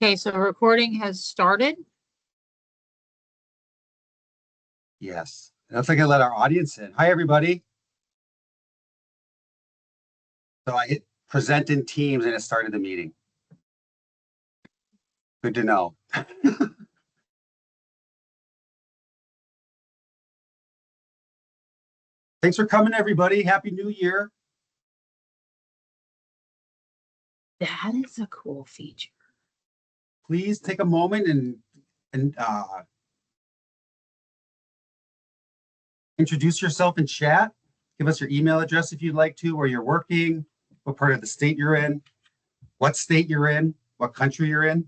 Okay, so recording has started. Yes. That's like I let our audience in. Hi, everybody. So I hit present in Teams and it started the meeting. Good to know. Thanks for coming, everybody. Happy New Year. That is a cool feature. Please take a moment and introduce yourself in chat. Give us your email address if you'd like to, where you're working, what part of the state you're in, what state you're in, what country you're in.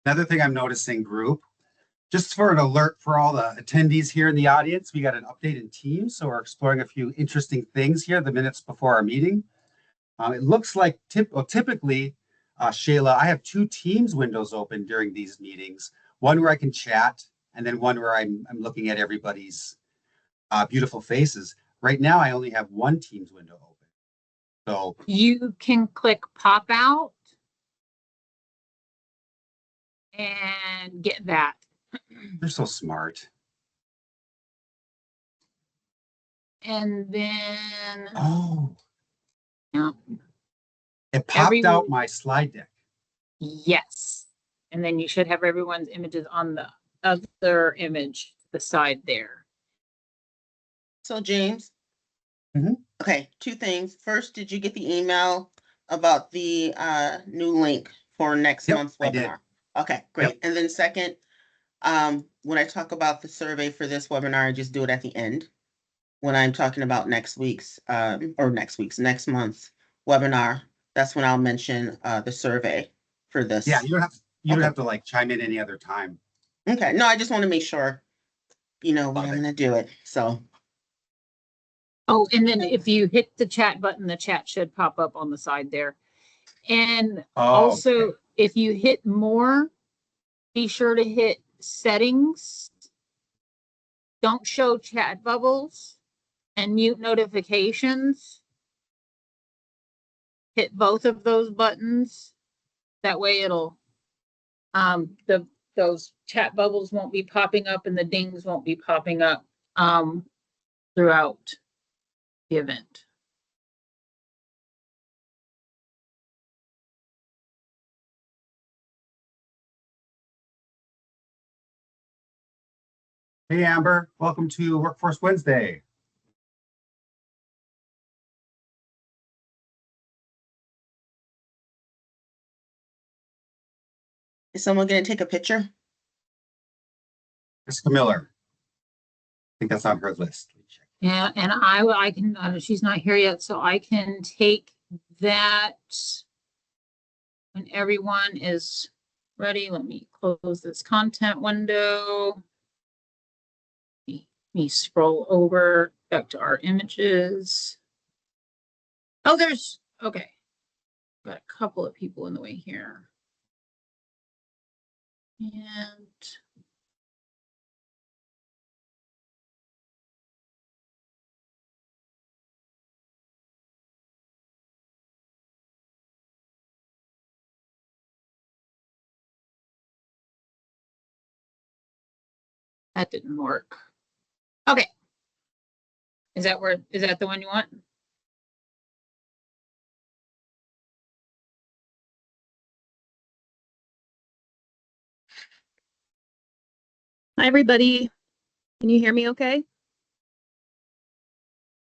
Another thing I'm noticing, group, just for an alert for all the attendees here in the audience, we got an update in Teams. So we're exploring a few interesting things here the minutes before our meeting. It looks like typically, Shayla, I have two Teams windows open during these meetings, one where I can chat and then one where I'm looking at everybody's beautiful faces. Right now, I only have one Teams window open. So you can click pop out and get that. They're so smart. And then yeah, it popped out my slide deck. Yes. And then you should have everyone's images on the other image, the side there. So James, okay, two things. First, did you get the email about the new link for next month's webinar? I did. Okay, great. And then second, when I talk about the survey for this webinar, I just do it at the end. When I'm talking about next month's webinar, that's when I'll mention the survey for this. Yeah, you don't have to like chime in any other time. Okay, no, I just want to make sure, you know, when I'm gonna do it, so. Oh, and then if you hit the chat button, the chat should pop up on the side there. And also, if you hit more, be sure to hit settings. Don't show chat bubbles and mute notifications. Hit both of those buttons. That way it'll, those chat bubbles won't be popping up and the dings won't be popping up throughout the event. Hey, Amber, welcome to Workforce Wednesday. Is someone going to take a picture? Jessica Miller. I think that's on her list. Yeah, and I can, she's not here yet, so I can take that when everyone is ready. Let me close this content window. Let me scroll over back to our images. Oh, okay. Got a couple of people in the way here. And that didn't work. Okay. Is that the one you want? Hi, everybody. Can you hear me okay?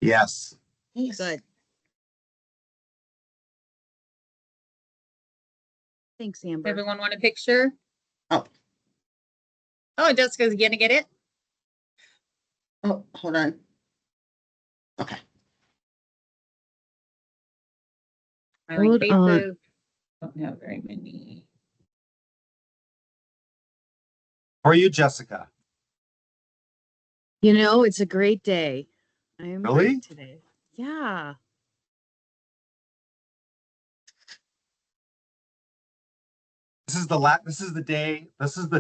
Yes. Good. Thanks, Amber. Everyone want a picture? Oh, Jessica's gonna get it. oh, hold on. Okay. Hold on. Don't have very many. How are you, Jessica? You know, it's a great day. I am Really? great today. Yeah. This is the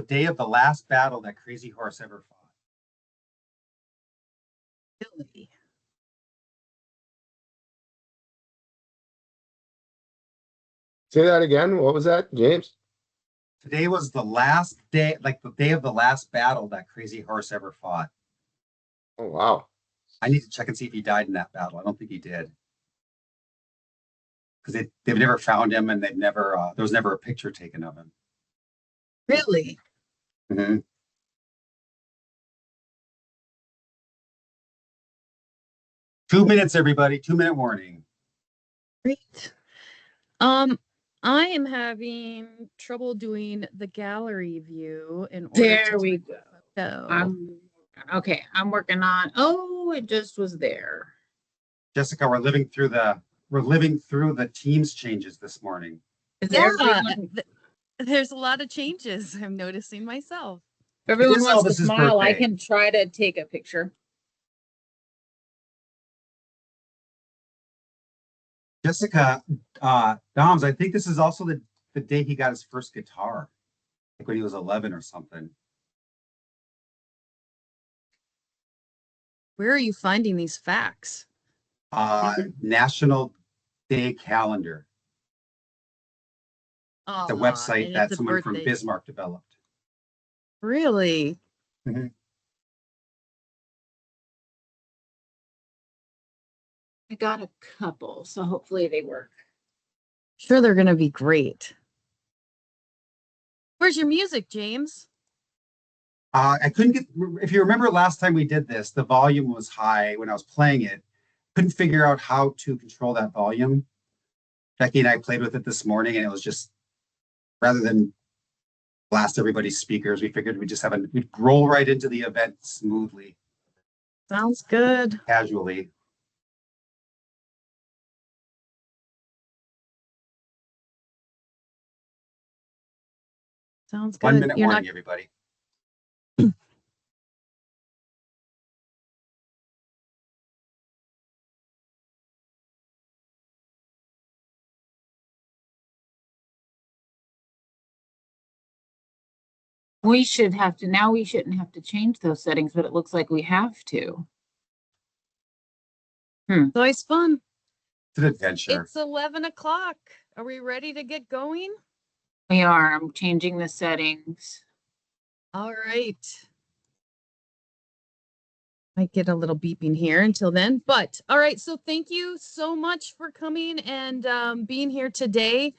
day of the last battle that Crazy Horse ever fought. Really? Say that again. What was that, James? Today was the last day, like the day of the last battle that Crazy Horse ever fought. Oh, wow. I need to check and see if he died in that battle. I don't think he did. Because they've never found him, and there was never a picture taken of him. Really? Mhm. 2 minutes, everybody. 2-minute warning. Great. I am having trouble doing the gallery view in order There to we do go. so. I'm working on, oh, it just was there. Jessica, we're living through the Teams changes this morning. Is Yeah, everyone, there's a lot of changes I'm noticing myself. if everyone is wants to Elvis's smile, I birthday. can try to take a picture. Jessica, Doms, I think this is also the day he got his first guitar, like when he was 11 or something. Where are you finding these facts? National Day Calendar, the website And that it's a someone from birthday. Bismarck developed. Really? I got a couple, so hopefully they work. Sure, they're gonna be great. Where's your music, James? I couldn't get, if you remember last time we did this, the volume was high when I was playing it. Couldn't figure out how to control that volume. Becky and I played with it this morning, and it was just, rather than blast everybody's speakers, we figured we'd roll right into the event smoothly, Sounds good. casually. Sounds good. 1 minute You're warning, not everybody. We shouldn't have to change those settings, but it looks like we have to. it's always fun. It's an adventure. It's 11 o'clock. Are we ready to get going? We are, I'm changing the settings. All right. Might get a little beeping here until then, but all right. So thank you so much for coming and being here today.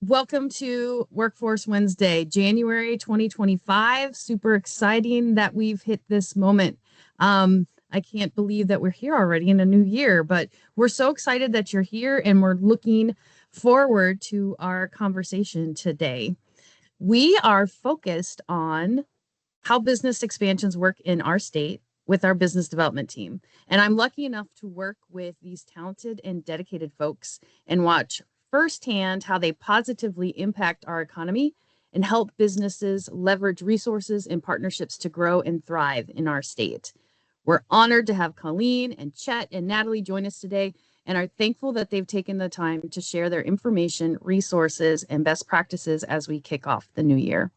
Welcome to Workforce Wednesday, January 2025. Super exciting that we've hit this moment. I can't believe that we're here already in a new year, but we're so excited that you're here and we're looking forward to our conversation today. We are focused on how business expansions work in our state with our business development team. And I'm lucky enough to work with these talented and dedicated folks and watch firsthand how they positively impact our economy and help businesses leverage resources and partnerships to grow and thrive in our state. We're honored to have Colleen and Chet and Natalie join us today and are thankful that they've taken the time to share their information, resources, and best practices as we kick off the new year.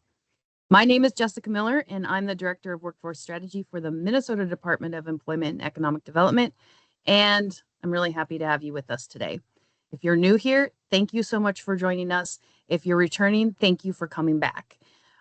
My name is Jessica Miller, and I'm the Director of Workforce Strategy for the Minnesota Department of Employment and Economic Development, and I'm really happy to have you with us today. If you're new here, thank you so much for joining us. If you're returning, thank you for coming back.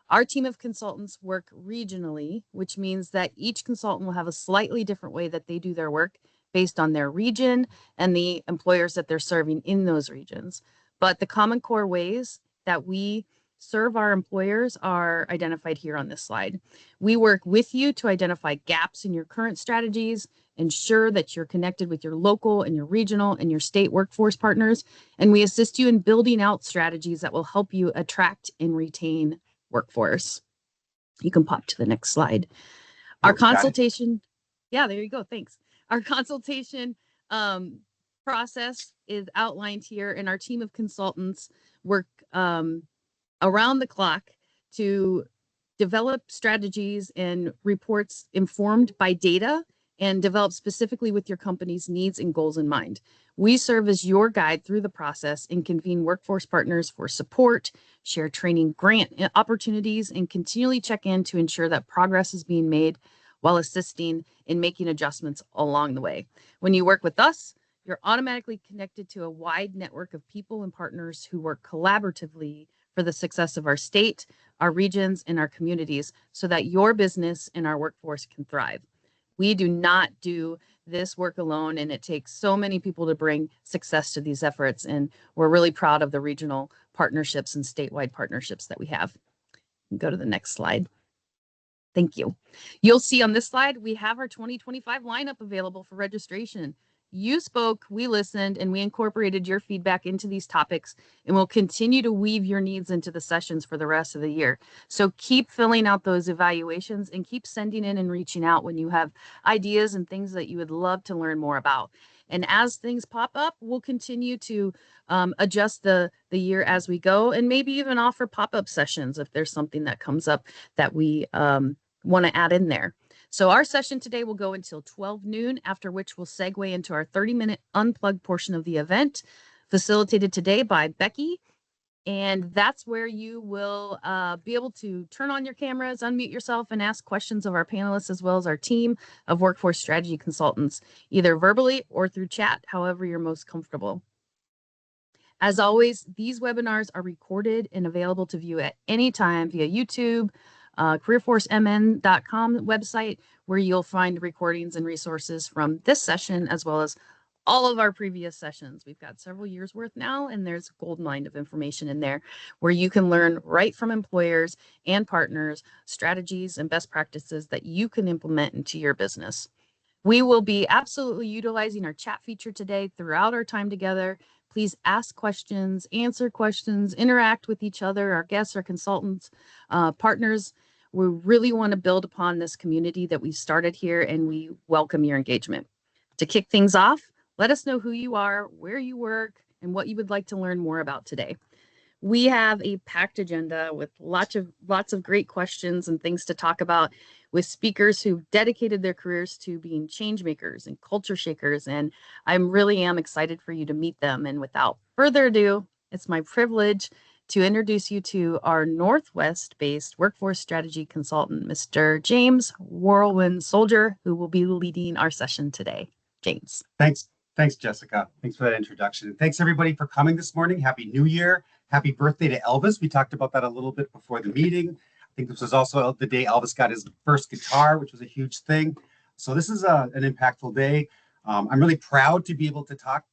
Our team of consultants work regionally, which means that each consultant will have a slightly different way that they do their work based on their region and the employers that they're serving in those regions. But the common core ways that we serve our employers are identified here on this slide. We work with you to identify gaps in your current strategies, ensure that you're connected with your local and your regional and your state workforce partners, and we assist you in building out strategies that will help you attract and retain workforce. You can pop to the next slide. Our consultation, yeah, there you go. Thanks. Our consultation process is outlined here, and our team of consultants work around the clock to develop strategies and reports informed by data and developed specifically with your company's needs and goals in mind. We serve as your guide through the process and convene workforce partners for support, share training grant opportunities, and continually check in to ensure that progress is being made while assisting in making adjustments along the way. When you work with us, you're automatically connected to a wide network of people and partners who work collaboratively for the success of our state, our regions, and our communities so that your business and our workforce can thrive. We do not do this work alone, and it takes so many people to bring success to these efforts. And we're really proud of the regional partnerships and statewide partnerships that we have. Go to the next slide. Thank you. You'll see on this slide, we have our 2025 lineup available for registration. You spoke, we listened, and we incorporated your feedback into these topics, and we'll continue to weave your needs into the sessions for the rest of the year. So keep filling out those evaluations and keep sending in and reaching out when you have ideas and things that you would love to learn more about. And as things pop up, we'll continue to adjust the year as we go, and maybe even offer pop-up sessions if there's something that comes up that we want to add in there. So our session today will go until 12 noon, after which we'll segue into our 30-minute unplugged portion of the event, facilitated today by Becky. And that's where you will be able to turn on your cameras, unmute yourself, and ask questions of our panelists as well as our team of workforce strategy consultants, either verbally or through chat, however you're most comfortable. As always, these webinars are recorded and available to view at any time via YouTube, careerforcemn.com website, where you'll find recordings and resources from this session, as well as all of our previous sessions. We've got several years worth now, and there's a gold mine of information in there where you can learn right from employers and partners, strategies and best practices that you can implement into your business. We will be absolutely utilizing our chat feature today throughout our time together. Please ask questions, answer questions, interact with each other, our guests, our consultants, partners. We really want to build upon this community that we started here, and we welcome your engagement. To kick things off, let us know who you are, where you work, and what you would like to learn more about today. We have a packed agenda with lots of great questions and things to talk about, with speakers who've dedicated their careers to being change makers and culture shakers. And I really am excited for you to meet them. And without further ado, it's my privilege to introduce you to our Northwest-based workforce strategy consultant, Mr. James Whirlwind Soldier, who will be leading our session today. James. Thanks, Jessica. Thanks for that introduction. And thanks everybody for coming this morning. Happy New Year. Happy birthday to Elvis. We talked about that a little bit before the meeting. I think this was also the day Elvis got his first guitar, which was a huge thing. So this is an impactful day. I'm really proud to be able to talk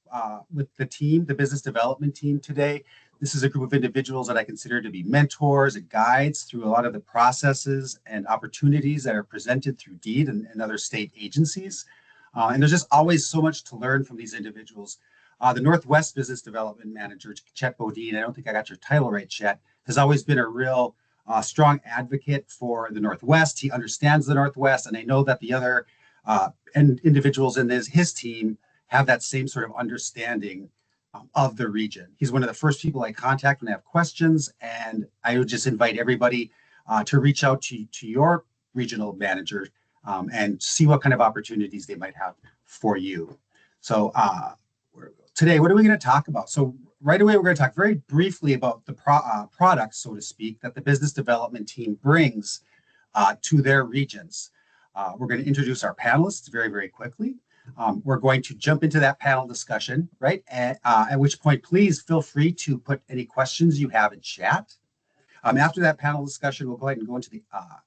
with the team, the business development team today. This is a group of individuals that I consider to be mentors and guides through a lot of the processes and opportunities that are presented through DEED and other state agencies. And there's just always so much to learn from these individuals. The Northwest Business Development Manager, Chet Bodine, I don't think I got your title right, Chet, has always been a real strong advocate for the Northwest. He understands the Northwest, and I know that the other individuals in his team have that same sort of understanding of the region. He's one of the first people I contact when I have questions, and I would just invite everybody to reach out to your regional manager and see what kind of opportunities they might have for you. So today, what are we going to talk about? So right away, we're going to talk very briefly about the products, so to speak, that the business development team brings to their regions. We're going to introduce our panelists very, very quickly. We're going to jump into that panel discussion, right? At which point, please feel free to put any questions you have in chat. After that panel discussion, we'll go ahead and go into the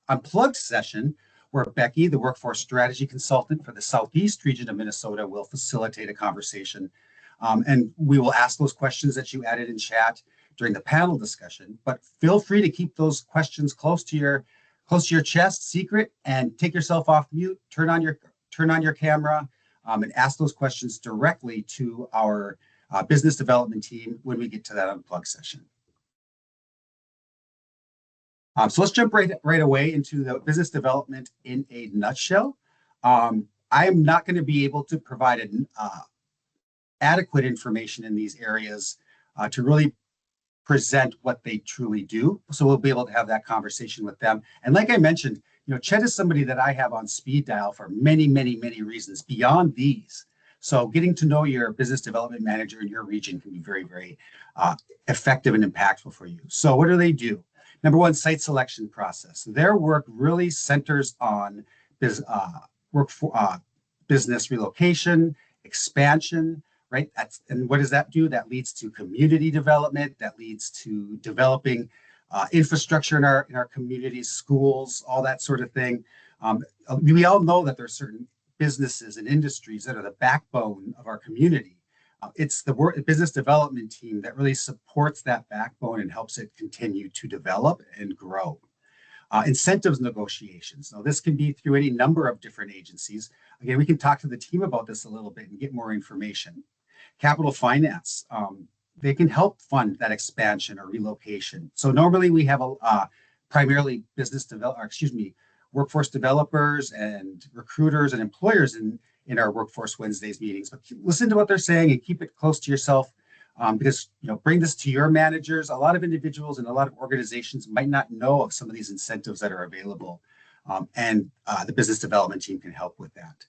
unplugged session, where Becky, the workforce strategy consultant for the Southeast region of Minnesota, will facilitate a conversation. And we will ask those questions that you added in chat during the panel discussion, but feel free to keep those questions close to your chest, secret, and take yourself off mute, turn on your camera, and ask those questions directly to our business development team when we get to that unplugged session. So let's jump right away into the business development in a nutshell. I am not going to be able to provide adequate information in these areas to really present what they truly do. So we'll be able to have that conversation with them. And like I mentioned, Chet is somebody that I have on speed dial for many, many, many reasons beyond these. So getting to know your business development manager in your region can be very, very effective and impactful for you. So what do? Number one, site selection process. Their work really centers on business relocation, expansion, right? And what does that do? That leads to community development. That leads to developing infrastructure in our communities, schools, all that sort of thing. We all know that there are certain businesses and industries that are the backbone of our community. It's the business development team that really supports that backbone and helps it continue to develop and grow. Incentives negotiations. Now, this can be through any number of different agencies. Again, we can talk to the team about this a little bit and get more information. Capital finance. They can help fund that expansion or relocation. So normally we have primarily workforce developers and recruiters and employers in our Workforce Wednesdays meetings. But listen to what they're saying and keep it close to yourself, because bring this to your managers. A lot of individuals and a lot of organizations might not know of some of these incentives that are available, and the business development team can help with that.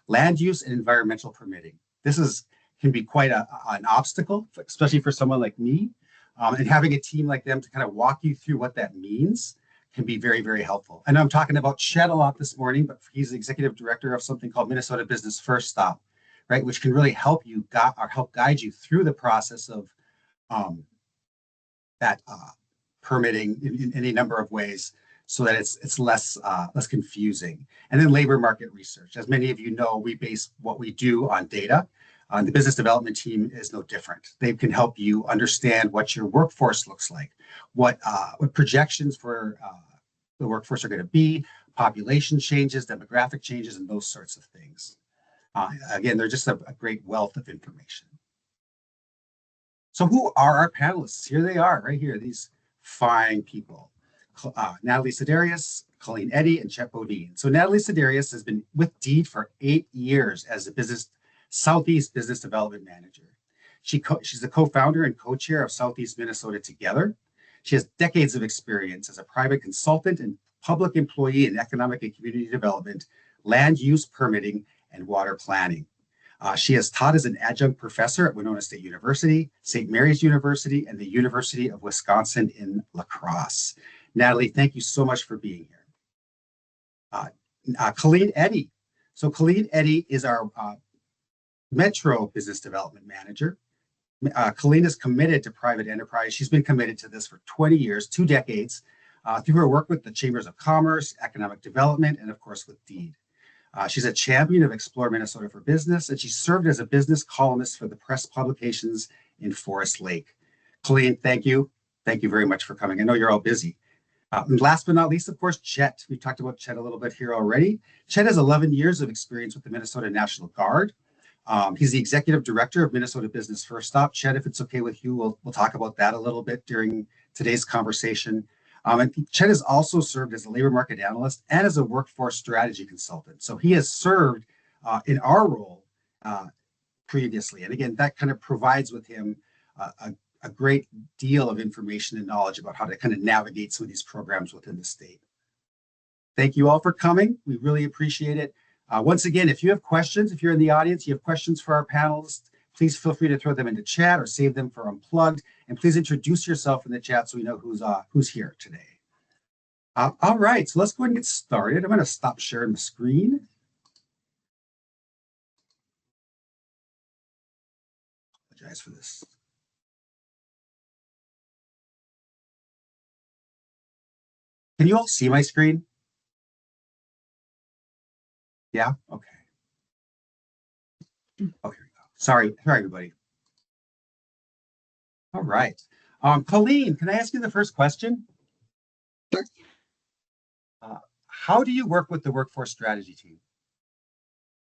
Land use and environmental permitting. This can be quite an obstacle, especially for someone like me. And having a team like them to kind of walk you through what that means can be very, very helpful. And I'm talking about Chet a lot this morning, but he's the executive director of something called Minnesota Business First Stop, right? Which can really help guide you through the process of that permitting in any number of ways, so that it's less confusing. And then labor market research. As many of you know, we base what we do on data. The business development team is no different. They can help you understand what your workforce looks like, what projections for the workforce are going to be, population changes, demographic changes, and those sorts of things. Again, they're just a great wealth of information. So who are our panelists? Here they are, right here, these fine people. Natalie Sidarius, Colleen Eddy, and Chet Bodine. So Natalie Sidarius has been with Deed for 8 years as a Southeast Business Development Manager. She's the co-founder and co-chair of Southeast Minnesota Together. She has decades of experience as a private consultant and public employee in economic and community development, land use permitting, and water planning. She has taught as an adjunct professor at Winona State University, St. Mary's University, and the University of Wisconsin in La Crosse. Natalie, thank you so much for being here. Colleen Eddy. So Colleen Eddy is our Metro Business Development Manager. Colleen is committed to private enterprise. She's been committed to this for 20 years, 2 decades, through her work with the Chambers of Commerce, Economic Development, and of course with Deed. She's a champion of Explore Minnesota for Business, and she served as a business columnist for the press publications in Forest Lake. Colleen, thank you. Thank you very much for coming. I know you're all busy. And last but not least, of course, Chet. We talked about Chet a little bit here already. Chet has 11 years of experience with the Minnesota National Guard. He's the executive director of Minnesota Business First Stop. Chet, if it's okay with you, we'll talk about that a little bit during today's conversation. And Chet has also served as a labor market analyst and as a workforce strategy consultant. So he has served in our role previously. And again, that kind of provides with him a great deal of information and knowledge about how to kind of navigate some of these programs within the state. Thank you all for coming. We really appreciate it. Once again, if you have questions, if you're in the audience, you have questions for our panelists, please feel free to throw them into chat or save them for Unplugged. And please introduce yourself in the chat so we know who's here today. All right, so let's go ahead and get started. I'm going to stop sharing the screen. Apologize for this. Can you all see my screen? Yeah, okay. Okay, here we go. Sorry, everybody. All right. Colleen, can I ask you the first question? Sure. How do you work with the workforce strategy team?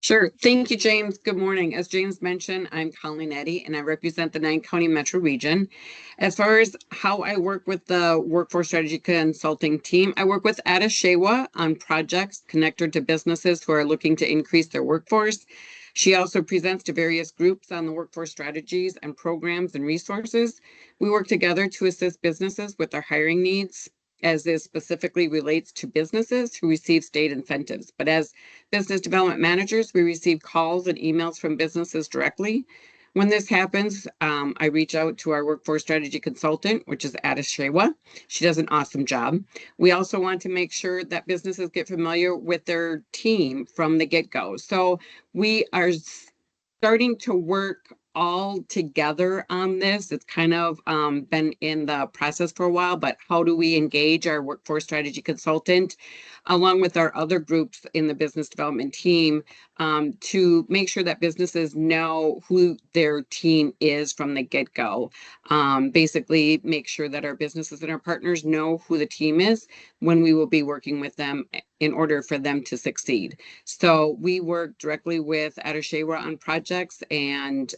Sure. Thank you, James. Good morning. As James mentioned, I'm Colleen Eddy, and I represent the 9-county metro region. As far as how I work with the workforce strategy consulting team, I work with Ada Shewa on projects connected to businesses who are looking to increase their workforce. She also presents to various groups on the workforce strategies and programs and resources. We work together to assist businesses with their hiring needs. as this specifically relates to businesses who receive state incentives. But as business development managers, we receive calls and emails from businesses directly. When this happens, I reach out to our workforce strategy consultant, which is Ada Shewa. She does an awesome job. We also want to make sure that businesses get familiar with their team from the get-go. So we are starting to work all together on this. It's kind of been in the process for a while, but how do we engage our workforce strategy consultant along with our other groups in the business development team to make sure that businesses know who their team is from the get-go. Basically, make sure that our businesses and our partners know who the team is when we will be working with them in order for them to succeed. So we work directly with Ada Shewa on projects, and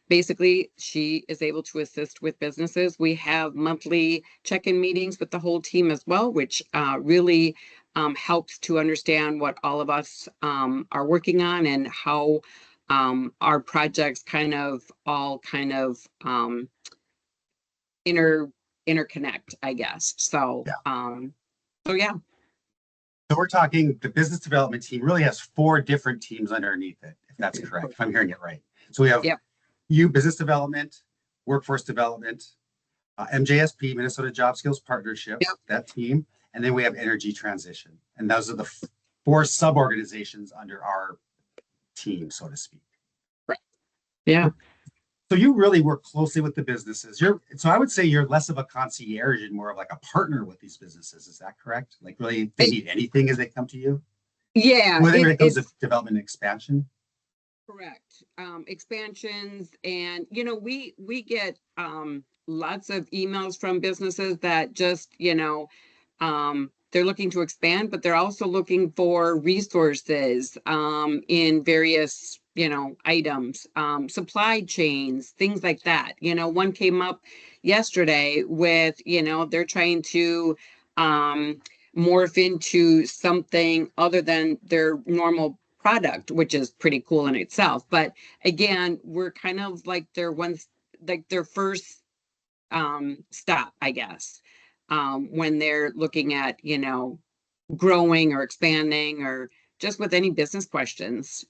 basically she is able to assist with businesses. We have monthly check-in meetings with the whole team as well, which really helps to understand what all of us are working on and how our projects all interconnect, I guess. So, yeah. So we're talking, the business development team really has 4 different teams underneath it, if that's correct, if I'm hearing it right. So we have Yep. you, business development, workforce development, MJSP, Minnesota Job Skills Partnership, Yep. that team, and then we have energy transition. And those are the 4 sub-organizations under our team, so to speak. Yeah. So you really work closely with the businesses. So I would say you're less of a concierge and more of like a partner with these businesses. Is that correct? Like really, if they need anything as they come to you? Yeah. Whether it comes to development and expansion? Correct. Expansions, and we get lots of emails from businesses that just, they're looking to expand, but they're also looking for resources in various, items, supply chains, things like that. One came up yesterday with, they're trying to morph into something other than their normal product, which is pretty cool in itself. But again, we're kind of like their first stop, I guess, when they're looking at, growing or expanding or just with any business questions.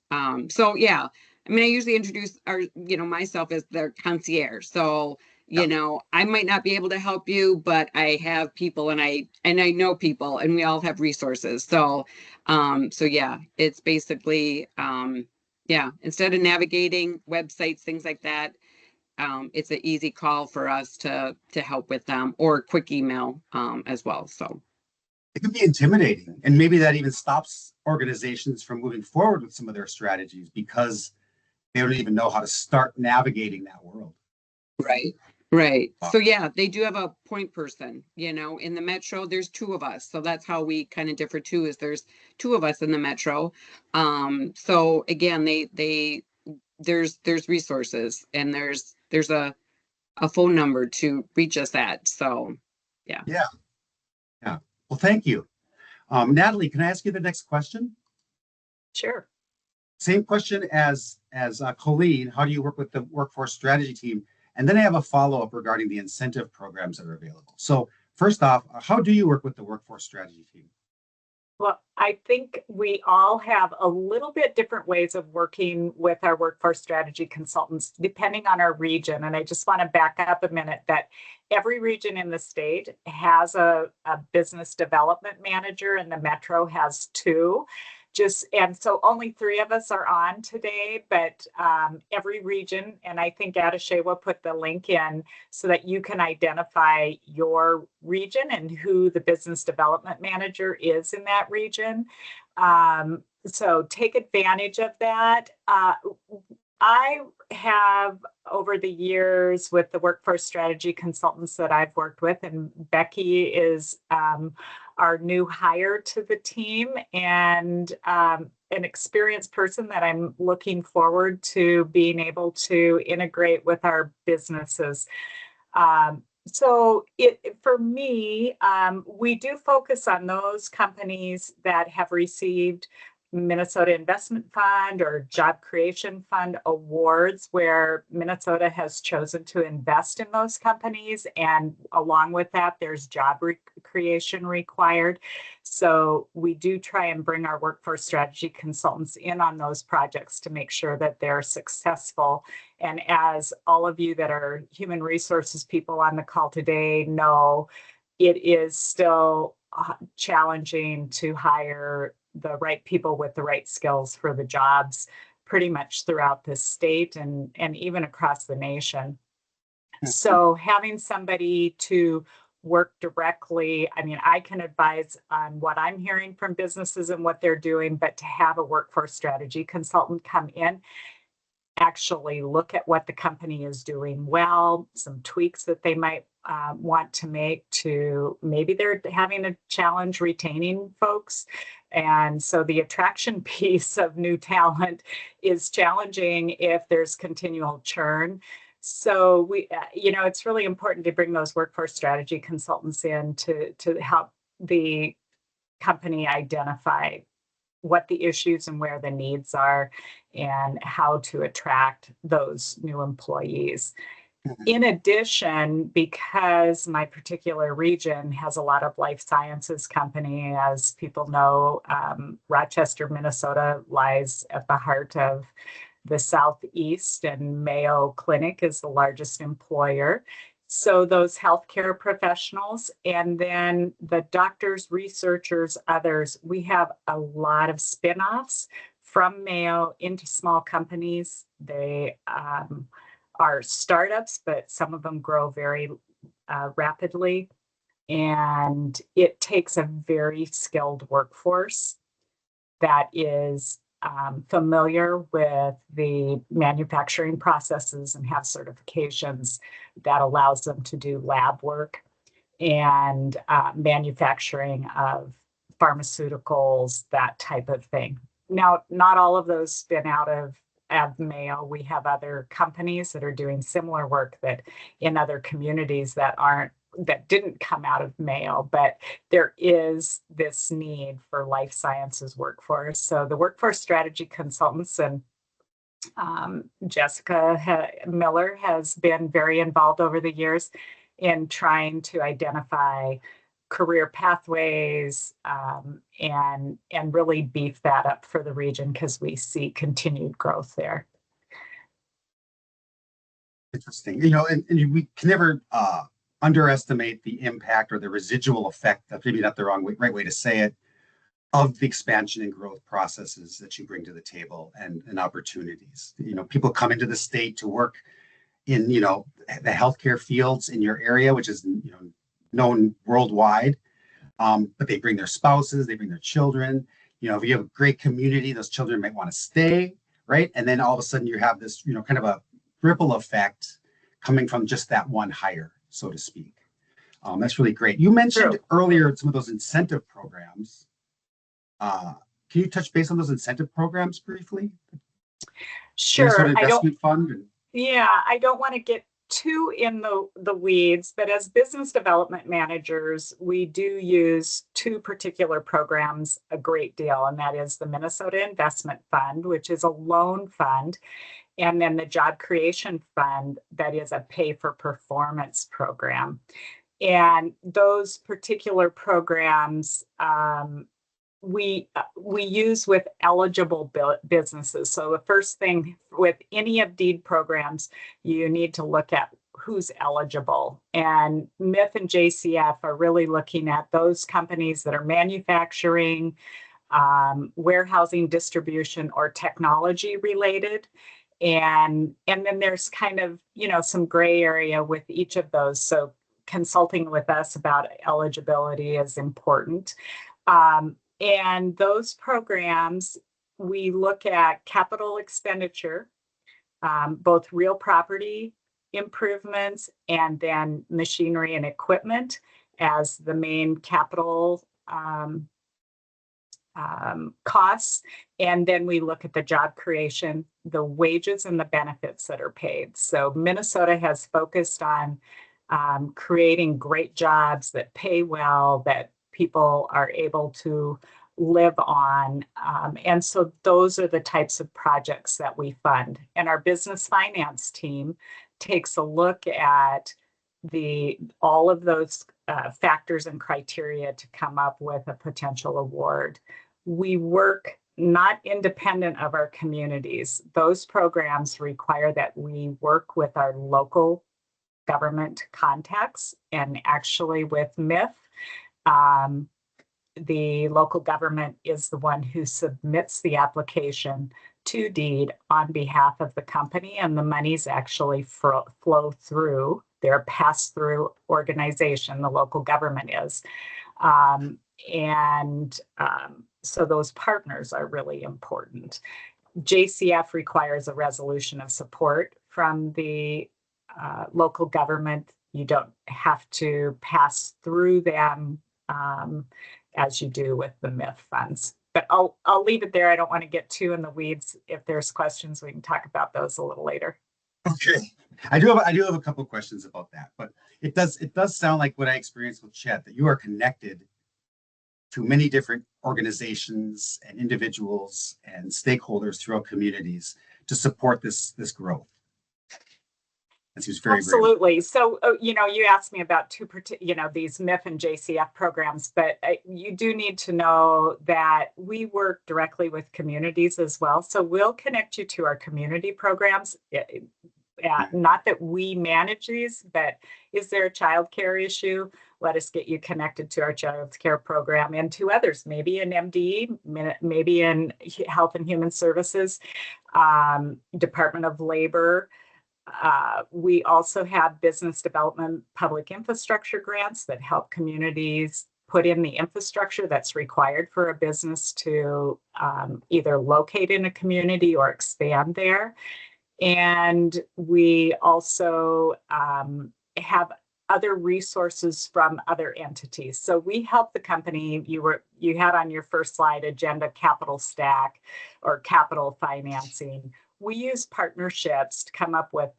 So yeah, I mean, I usually introduce myself as their concierge. So, I might not be able to help you, but I have people and I know people, and we all have resources. So, yeah, it's basically, instead of navigating websites, things like that, it's an easy call for us to help with them, or quick email as well. So It can be intimidating, and maybe that even stops organizations from moving forward with some of their strategies because they don't even know how to start navigating that world. Right. So yeah, they do have a point person, in the metro. There's 2 of us. So that's how we kind of differ too, is there's 2 of us in the metro. So again, there's resources, and there's a phone number to reach us at. So yeah. Well, thank you. Natalie, can I ask you the next question? Sure. Same question as Colleen. How do you work with the workforce strategy team? And then I have a follow-up regarding the incentive programs that are available. So first off, how do you work with the workforce strategy team? Well, I think we all have a little bit different ways of working with our workforce strategy consultants, depending on our region. And I just want to back up a minute that every region in the state has a business development manager, and the metro has 2. And so only 3 of us are on today, but every region, and I think Ada Shewa put the link in so that you can identify your region and who the business development manager is in that region. So take advantage of that. I have, over the years, with the workforce strategy consultants that I've worked with, and Becky is our new hire to the team, and an experienced person that I'm looking forward to being able to integrate with our businesses. So for me, we do focus on those companies that have received Minnesota Investment Fund or Job Creation Fund awards where Minnesota has chosen to invest in those companies. And along with that, there's job creation required. So we do try and bring our workforce strategy consultants in on those projects to make sure that they're successful. And as all of you that are human resources people on the call today know, it is still challenging to hire the right people with the right skills for the jobs pretty much throughout the state and even across the nation. So having somebody to work directly, I mean, I can advise on what I'm hearing from businesses and what they're doing, but to have a workforce strategy consultant come in, actually look at what the company is doing well, some tweaks that they might want to make to maybe they're having a challenge retaining folks. And so the attraction piece of new talent is challenging if there's continual churn. So we, it's really important to bring those workforce strategy consultants in to help the company identify what the issues and where the needs are and how to attract those new employees. In addition, because my particular region has a lot of life sciences company, as people know, Rochester, Minnesota lies at the heart of the Southeast, and Mayo Clinic is the largest employer. So those healthcare professionals, and then the doctors, researchers, others, we have a lot of spinoffs from Mayo into small companies. They are startups, but some of them grow very rapidly. And it takes a very skilled workforce that is familiar with the manufacturing processes and have certifications that allows them to do lab work and manufacturing of pharmaceuticals, that type of thing. Now, not all of those spin out of Mayo. We have other companies that are doing similar work that in other communities that didn't come out of Mayo, but there is this need for life sciences workforce. So the workforce strategy consultants and Jessica Miller has been very involved over the years in trying to identify career pathways and really beef that up for the region because we see continued growth there. Interesting. And we can never underestimate the impact or the residual effect, that's maybe not the right way to say it, of the expansion and growth processes that you bring to the table and opportunities. People come into the state to work in, the healthcare fields in your area, which is, known worldwide. But they bring their spouses, they bring their children. If you have a great community, those children might want to stay, right? And then all of a sudden you have this, kind of a ripple effect coming from just that one hire, so to speak. That's really great. You mentioned earlier some of those incentive programs. Can you touch base on those incentive programs briefly? Sure. Minnesota Investment Fund. Yeah, I don't want to get too in the weeds, but as business development managers, we do use two particular programs a great deal, and that is the Minnesota Investment Fund, which is a loan fund, and then the Job Creation Fund, that is a pay-for-performance program. And those particular programs we use with eligible businesses. So the first thing with any of DEED programs, you need to look at who's eligible. And MIF and JCF are really looking at those companies that are manufacturing, warehousing, distribution, or technology related. And then there's kind of, some gray area with each of those. So consulting with us about eligibility is important. And those programs, we look at capital expenditure, both real property improvements and then machinery and equipment as the main capital costs. And then we look at the job creation, the wages and the benefits that are paid. So Minnesota has focused on creating great jobs that pay well, that people are able to live on. And so those are the types of projects that we fund. And our business finance team takes a look at all of those factors and criteria to come up with a potential award. We work not independent of our communities. Those programs require that we work with our local government contacts, and actually with MIF, the local government is the one who submits the application to DEED on behalf of the company, and the monies actually flow through their pass-through organization, the local government is. So those partners are really important. JCF requires a resolution of support from the local government. You don't have to pass through them as you do with the MIF funds. But I'll leave it there. I don't want to get too in the weeds. If there's questions, we can talk about those a little later. Okay. I do have a couple of questions about that, but it does sound like what I experienced with Chet, that you are connected to many different organizations and individuals and stakeholders throughout communities to support this growth. That seems very, Absolutely. So, you asked me about these MIF and JCF programs, but you do need to know that we work directly with communities as well. So we'll connect you to our community programs. Not that we manage these, but is there a childcare issue? Let us get you connected to our childcare program and to others, maybe in MDE, maybe in Health and Human Services, Department of Labor. We also have business development public infrastructure grants that help communities put in the infrastructure that's required for a business to either locate in a community or expand there. And we also have other resources from other entities. So we help the company. You had on your first slide agenda capital stack or capital financing. We use partnerships to come up with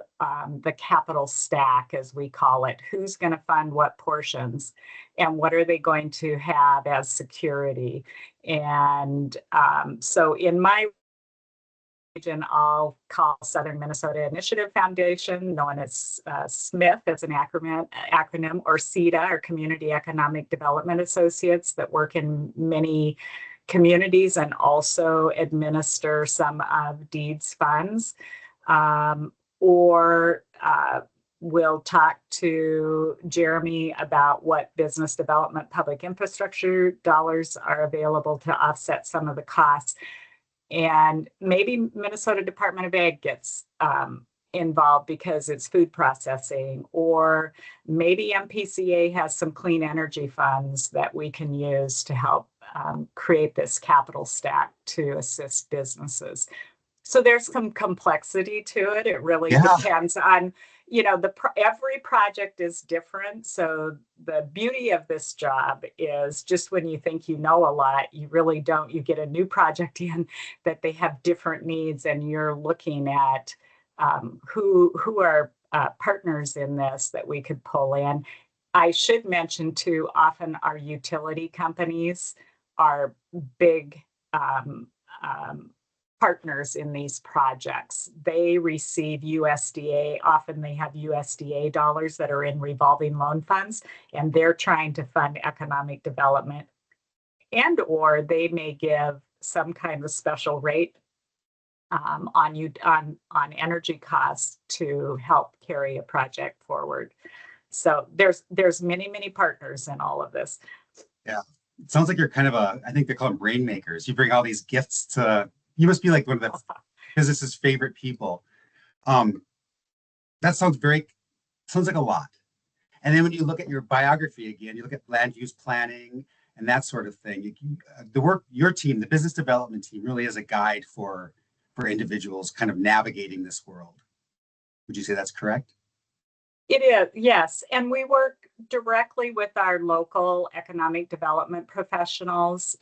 the capital stack, as we call it. Who's going to fund what portions and what are they going to have as security? And so in my region, I'll call Southern Minnesota Initiative Foundation, known as SMIF as an acronym, or CEDA, or Community Economic Development Associates, that work in many communities and also administer some of DEED's funds. We'll talk to Jeremy about what business development public infrastructure dollars are available to offset some of the costs. And maybe Minnesota Department of Ag gets involved because it's food processing, or maybe MPCA has some clean energy funds that we can use to help create this capital stack to assist businesses. So there's some complexity to it. It really depends on, every project is different. So the beauty of this job is just when you think you know a lot, you really don't. You get a new project in that they have different needs, and you're looking at who are partners in this that we could pull in. I should mention too, often our utility companies are big partners in these projects. They receive USDA, often they have USDA dollars that are in revolving loan funds, and they're trying to fund economic development, and or they may give some kind of special rate on energy costs to help carry a project forward. So there's many partners in all of this. Yeah, it sounds like you're kind of I think they call them rainmakers. You bring all these gifts to. You must be like one of the business's favorite people. That sounds like a lot. And then when you look at your biography again, you look at land use planning and that sort of thing. The work, your team, the business development team, really is a guide for individuals kind of navigating this world. Would you say that's correct? It is, yes. And we work directly with our local economic development professionals.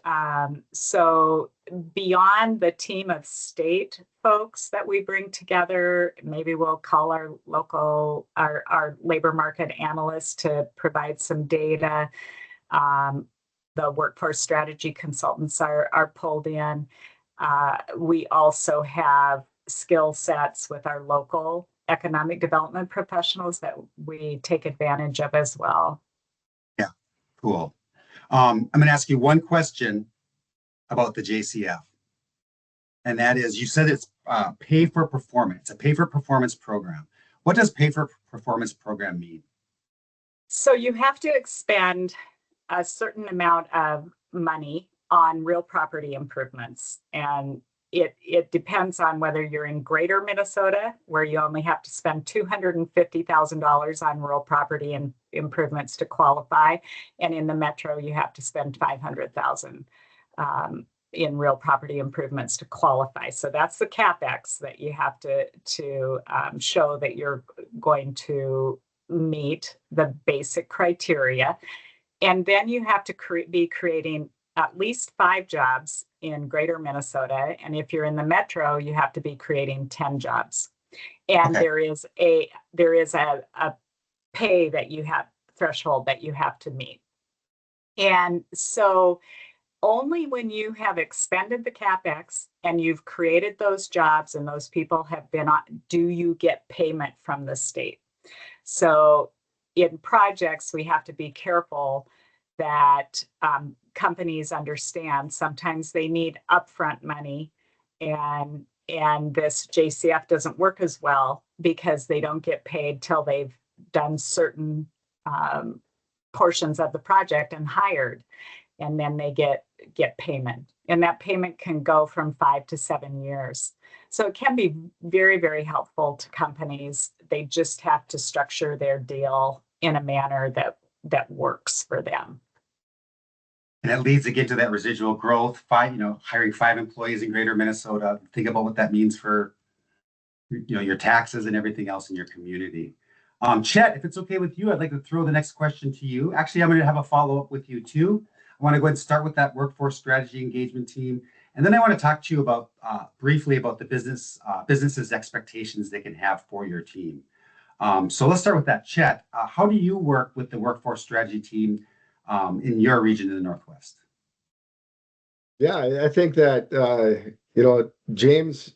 So beyond the team of state folks that we bring together, maybe we'll call our labor market analysts to provide some data. the workforce strategy consultants are pulled in. We also have skill sets with our local economic development professionals that we take advantage of as well. Cool. I'm going to ask you one question about the JCF. And that is, you said it's pay for performance, a pay for performance program. What does pay for performance program mean? So you have to expend a certain amount of money on real property improvements. And it depends on whether you're in greater Minnesota, where you only have to spend $250,000 on rural property and improvements to qualify. And in the metro, you have to spend $500,000 in real property improvements to qualify. So that's the CapEx that you have to show that you're going to meet the basic criteria. And then you have to be creating at least 5 jobs in greater Minnesota. And if you're in the metro, you have to be creating 10 jobs. And Okay. there is a pay that you have, threshold that you have to meet. And so only when you have expended the CapEx and you've created those jobs and those people have been on, do you get payment from the state. So in projects, we have to be careful that companies understand sometimes they need upfront money, and this JCF doesn't work as well because they don't get paid till they've done certain portions of the project and hired, and then they get payment, and that payment can go from 5 to 7 years. So it can be very, very helpful to companies. They just have to structure their deal in a manner that works for them. And it leads again to that residual growth, hiring 5 employees in greater Minnesota. Think about what that means for, your taxes and everything else in your community. Chet, if it's okay with you, I'd like to throw the next question to you. Actually, I'm going to have a follow-up with you too. I want to go ahead and start with that workforce strategy engagement team. And then I want to talk to you about briefly about the business's expectations they can have for your team. So let's start with that. Chet, how do you work with the workforce strategy team in your region in the Northwest? Yeah, I think that, James,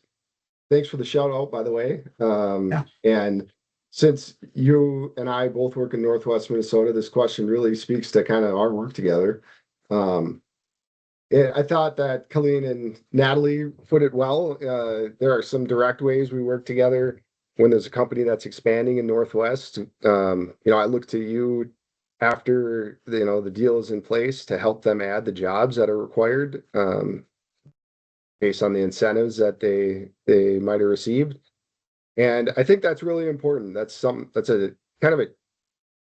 thanks for the shout out, by the way. Yeah. And since you and I both work in Northwest Minnesota, this question really speaks to kind of our work together. I thought that Colleen and Natalie put it well. There are some direct ways we work together when there's a company that's expanding in Northwest. I look to you after the deal is in place to help them add the jobs that are required based on the incentives that they might have received. And I think that's really important. That's a kind of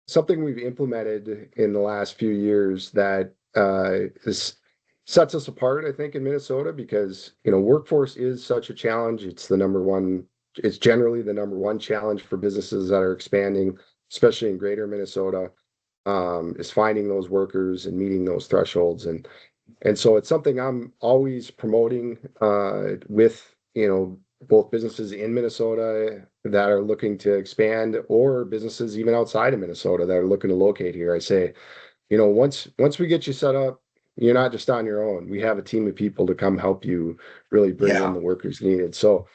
something we've implemented in the last few years that sets us apart, I think, in Minnesota, because workforce is such a challenge. It's generally the number one challenge for businesses that are expanding, especially in greater Minnesota, is finding those workers and meeting those thresholds. And so it's something I'm always promoting with both businesses in Minnesota that are looking to expand, or businesses even outside of Minnesota that are looking to locate here. I say, once we get you set up, you're not just on your own. We have a team of people to come help you really bring in the workers needed. So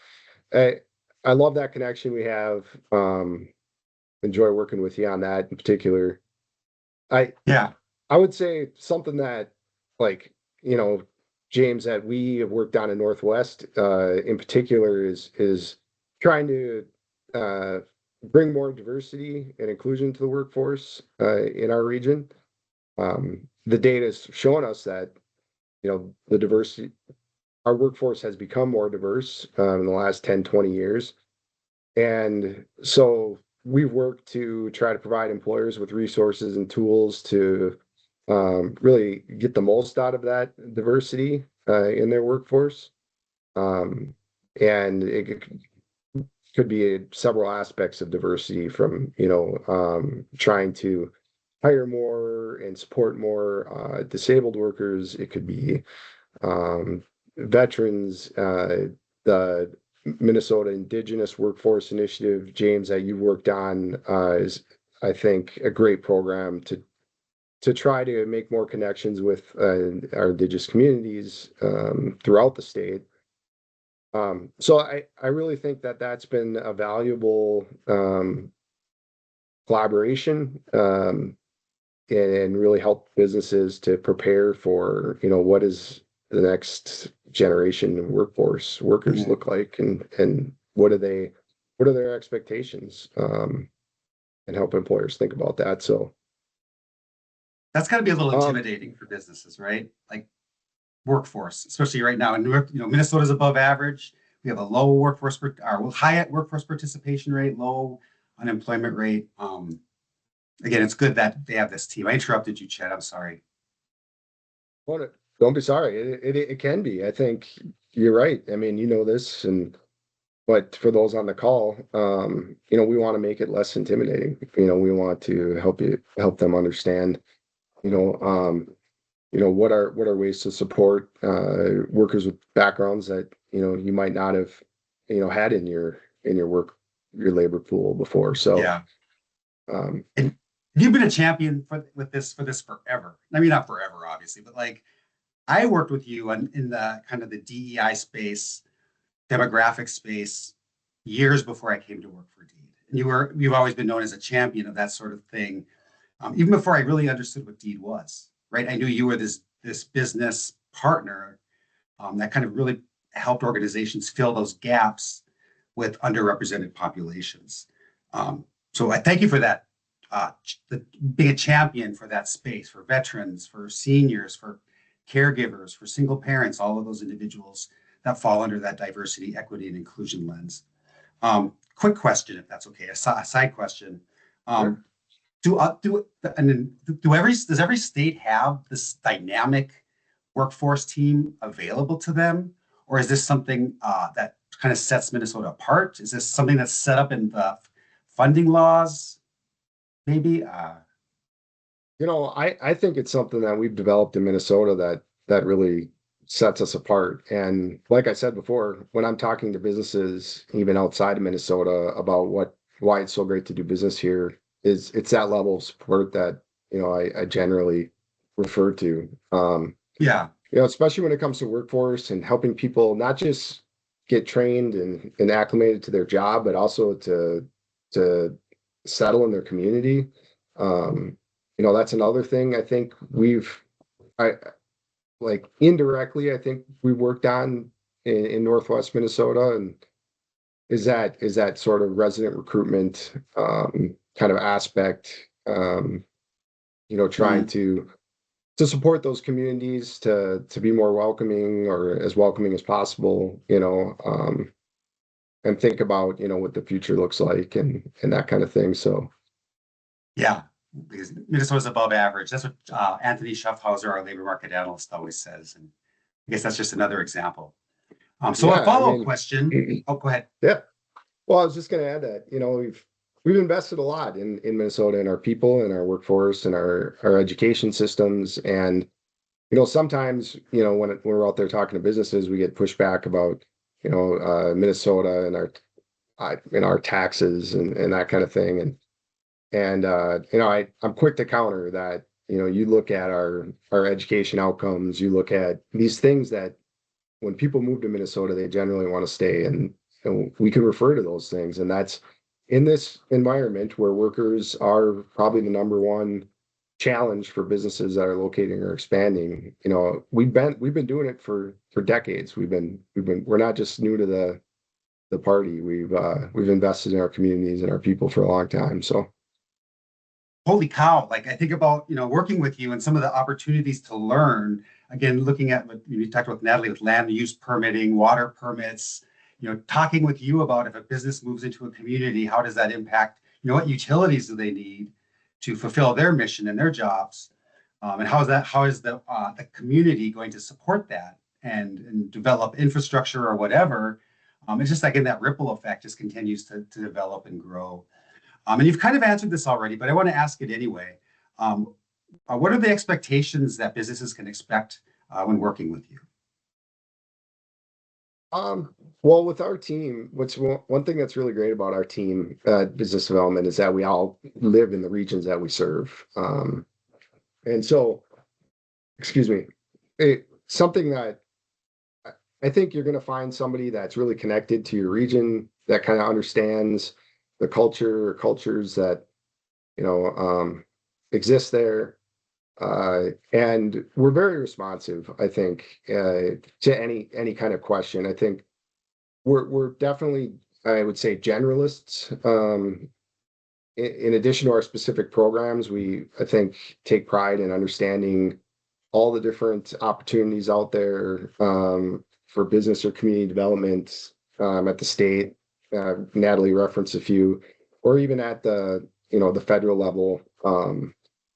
I love that connection we have. Enjoy working with you on that in particular. I would say something that, James, that we have worked on in Northwest in particular is trying to bring more diversity and inclusion to the workforce in our region. The data is showing us that, the diversity, our workforce has become more diverse in the last 10, 20 years. And so we've worked to try to provide employers with resources and tools to really get the most out of that diversity in their workforce. And it could be several aspects of diversity, from, trying to hire more and support more disabled workers. It could be veterans, the Minnesota Indigenous Workforce Initiative, James, that you've worked on is, I think, a great program to to try to make more connections with our indigenous communities throughout the state. So I really think that that's been a valuable collaboration and really help businesses to prepare for, what is the next generation workers look like, and what are their expectations, and help employers think about that. So That's gotta be a little intimidating for businesses, right? Like workforce, especially right now in New York, Minnesota's above average. We have a low workforce, high workforce participation rate, low unemployment rate. Again, it's good that they have this team. I interrupted you, Chad. I'm sorry. well, don't be sorry. It can be. I think you're right. I mean, this, but for those on the call, we want to make it less intimidating. We want to help them understand, what are ways to support workers with backgrounds that you might not have had in your labor pool before. So Yeah. and You've been a champion for this forever. I mean, not forever, obviously, but like I worked with you in the kind of the DEI space, demographic space, years before I came to work for Deed. And you've always been known as a champion of that sort of thing, even before I really understood what Deed was. Right? I knew you were this business partner that kind of really helped organizations fill those gaps with underrepresented populations. So I thank you for that. Being a champion for that space, for veterans, for seniors, for caregivers, for single parents, all of those individuals that fall under that diversity, equity, and inclusion lens. Quick question, if that's okay, a side question. Sure. Does every state have this dynamic workforce team available to them? Or is this something that kind of sets Minnesota apart? Is this something that's set up in the funding laws? Maybe. I think it's something that we've developed in Minnesota that really sets us apart. And like I said before, when I'm talking to businesses, even outside of Minnesota, about why it's so great to do business here, it's that level of support that, I generally refer to. Yeah. Especially when it comes to workforce and helping people not just get trained and acclimated to their job, but also to settle in their community. That's another thing I think indirectly, I think we worked on in Northwest Minnesota, and is that sort of resident recruitment kind of aspect, trying to support those communities to be more welcoming, or as welcoming as possible, and think about, what the future looks like and that kind of thing. So Yeah, because Minnesota's above average. That's what Anthony Schaffhauser, our labor market analyst, always says. And I guess that's just another example. So a follow-up question. Oh, go ahead. Yeah. Well, I was just going to add that, we've invested a lot in Minnesota, in our people, in our workforce, and our education systems. And, sometimes, when we're out there talking to businesses, we get pushback about, Minnesota and our taxes and that kind of thing. And I'm quick to counter that. You look at our education outcomes, you look at these things that when people move to Minnesota, they generally want to stay, and we can refer to those things. And that's in this environment where workers are probably the number one challenge for businesses that are locating or expanding. We've been doing it for decades. We're not just new to the party. We've invested in our communities and our people for a long time. So Holy cow. Like I think about, working with you and some of the opportunities to learn, again, looking at what you talked about, Natalie, with land use permitting, water permits, talking with you about if a business moves into a community, how does that impact, what utilities do they need to fulfill their mission and their jobs? And how is the community going to support that and develop infrastructure or whatever? It's just like in that ripple effect just continues to develop and grow. And you've kind of answered this already, but I want to ask it anyway. What are the expectations that businesses can expect when working with you? Well, with our team, one thing that's really great about our team at business development is that we all live in the regions that we serve. And so, excuse me, something that I think you're going to find somebody that's really connected to your region, that kind of understands the cultures that, exist there. And we're very responsive, I think, to any kind of question. I think we're definitely, I would say, generalists. In addition to our specific programs, I think, take pride in understanding all the different opportunities out there for business or community development at the state. Natalie referenced a few, or even at the federal level.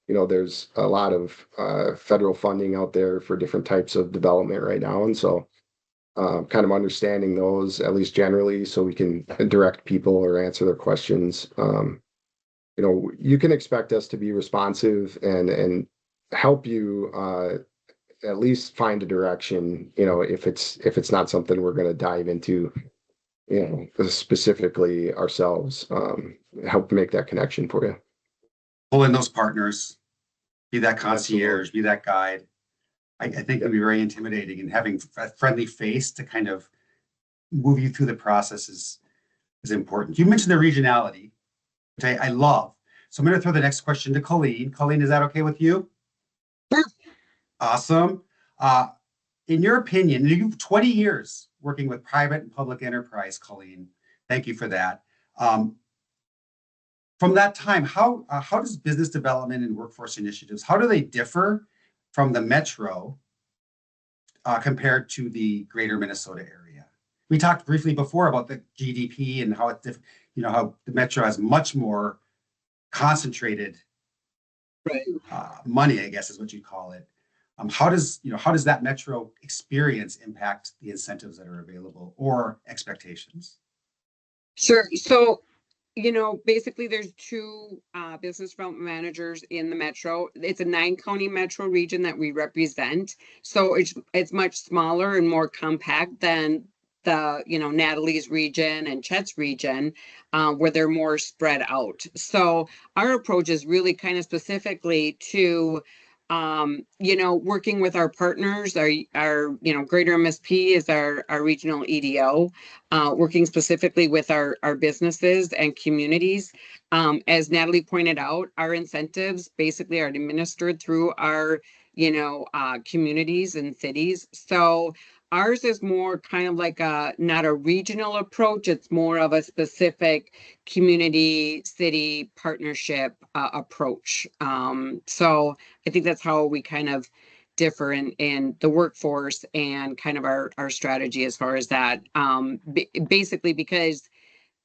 There's a lot of federal funding out there for different types of development right now. And so kind of understanding those, at least generally, so we can direct people or answer their questions. You can expect us to be responsive and help you at least find a direction, if it's not something we're going to dive into, specifically ourselves, help make that connection for you. Pull in those partners, be that concierge, be that guide. I think it'd be very intimidating, and having a friendly face to kind of move you through the process is important. You mentioned the regionality, which I love. So I'm going to throw the next question to Colleen. Colleen, is that okay with you? Sure. Awesome. In your opinion, you've 20 years working with private and public enterprise, Colleen. Thank you for that. From that time, how does business development and workforce initiatives, how do they differ from the metro compared to the greater Minnesota area? We talked briefly before about the GDP and how how the metro has much more concentrated money, I guess is what you call it. How does that metro experience impact the incentives that are available or expectations? Sure. So, basically there's two business development managers in the metro. It's a 9-county metro region that we represent. So it's much smaller and more compact than the, Natalie's region and Chet's region, where they're more spread out. So our approach is really kind of specifically to working with our partners, our greater MSP is our regional EDO, working specifically with our businesses and communities. As Natalie pointed out, our incentives basically are administered through our, communities and cities. So ours is more kind of like not a regional approach. It's more of a specific community city partnership approach. So I think that's how we kind of differ in the workforce and kind of our strategy as far as that. Basically, because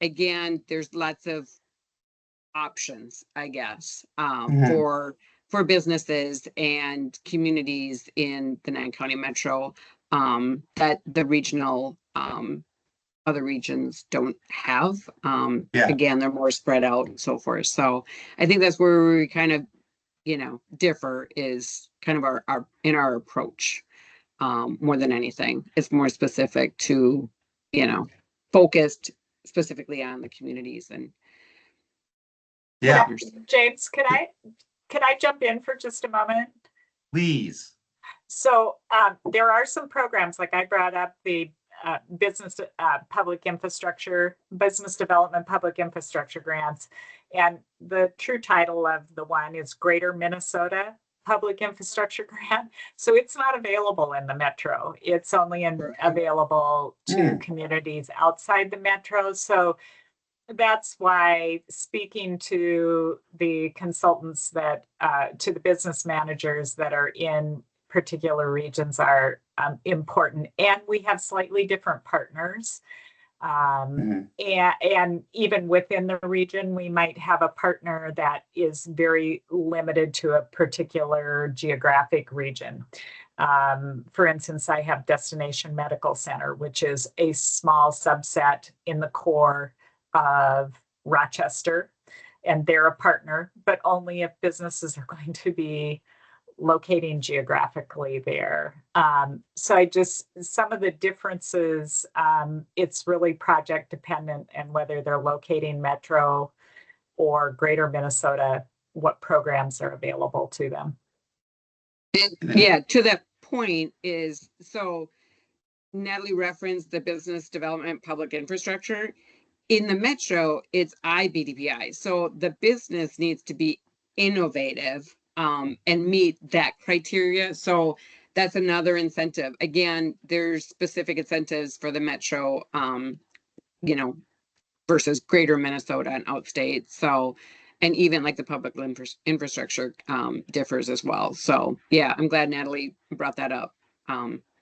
again, there's lots of options, I guess, for businesses and communities in the 9-county metro that the regional other regions don't have. Again, they're more spread out and so forth. So I think that's where we kind of, differ, is kind of our approach more than anything. It's more specific to, focused specifically on the communities and partners. James, could I jump in for just a moment? Please. So there are some programs, like I brought up the business development public infrastructure grants. And the true title of the one is Greater Minnesota Public Infrastructure Grant. So it's not available in the metro. It's only available to communities outside the metro. So that's why speaking to the consultants that, to the business managers that are in particular regions are important. And we have slightly different partners. And even within the region, we might have a partner that is very limited to a particular geographic region. For instance, I have Destination Medical Center, which is a small subset in the core of Rochester, and they're a partner, but only if businesses are going to be locating geographically there. So some of the differences, it's really project dependent, and whether they're locating metro or greater Minnesota, what programs are available to them. And And then- yeah, to that point is, so Natalie referenced the business development public infrastructure. In the metro, it's IBDPI. So the business needs to be innovative and meet that criteria. So that's another incentive. Again, there's specific incentives for the metro, you know, versus greater Minnesota and outstate. So, and even like the public infrastructure differs as well. So yeah, I'm glad Natalie brought that up.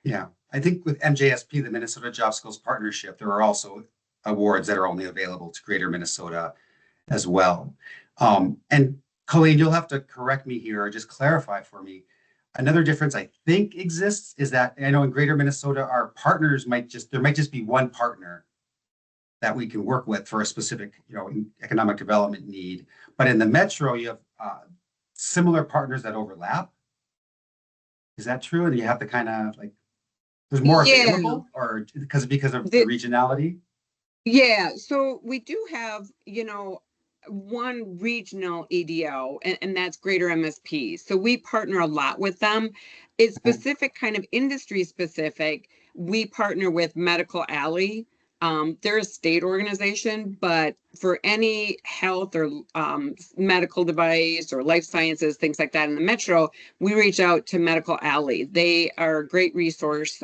Yeah, I think with MJSP, the Minnesota Job Skills Partnership, there are also awards that are only available to Greater Minnesota as well. And Colleen, you'll have to correct me here or just clarify for me. Another difference I think exists is that I know in Greater Minnesota, our partners there might just be one partner that we can work with for a specific, economic development need. But in the metro, you have similar partners that overlap. Is that true? And you have to kind of like, there's more Yeah. available, or because of the regionality? Yeah, so we do have, one regional EDO, and that's Greater MSP. So we partner a lot with them. It's specific, kind of industry specific. We partner with Medical Alley. They're a state organization, but for any health or medical device or life sciences, things like that in the metro, we reach out to Medical Alley. They are a great resource.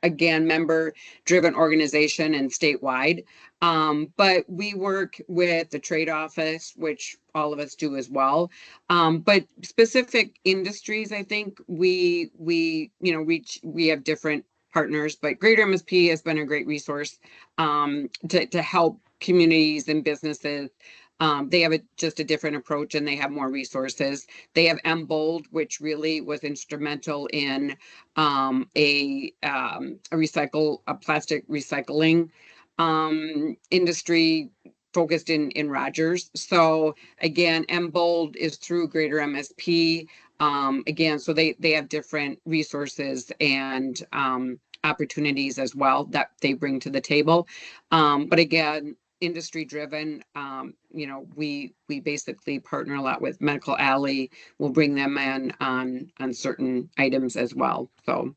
Again, member-driven organization and statewide. But we work with the trade office, which all of us do as well. But specific industries, I think we have different partners, but Greater MSP has been a great resource to help communities and businesses. They have just a different approach and they have more resources. They have MBold, which really was instrumental in a plastic recycling industry focused in Rogers. So again, MBold is through Greater MSP. Again, so they have different resources and opportunities as well that they bring to the table. But again, industry driven, we basically partner a lot with Medical Alley. We'll bring them in on certain items as well. So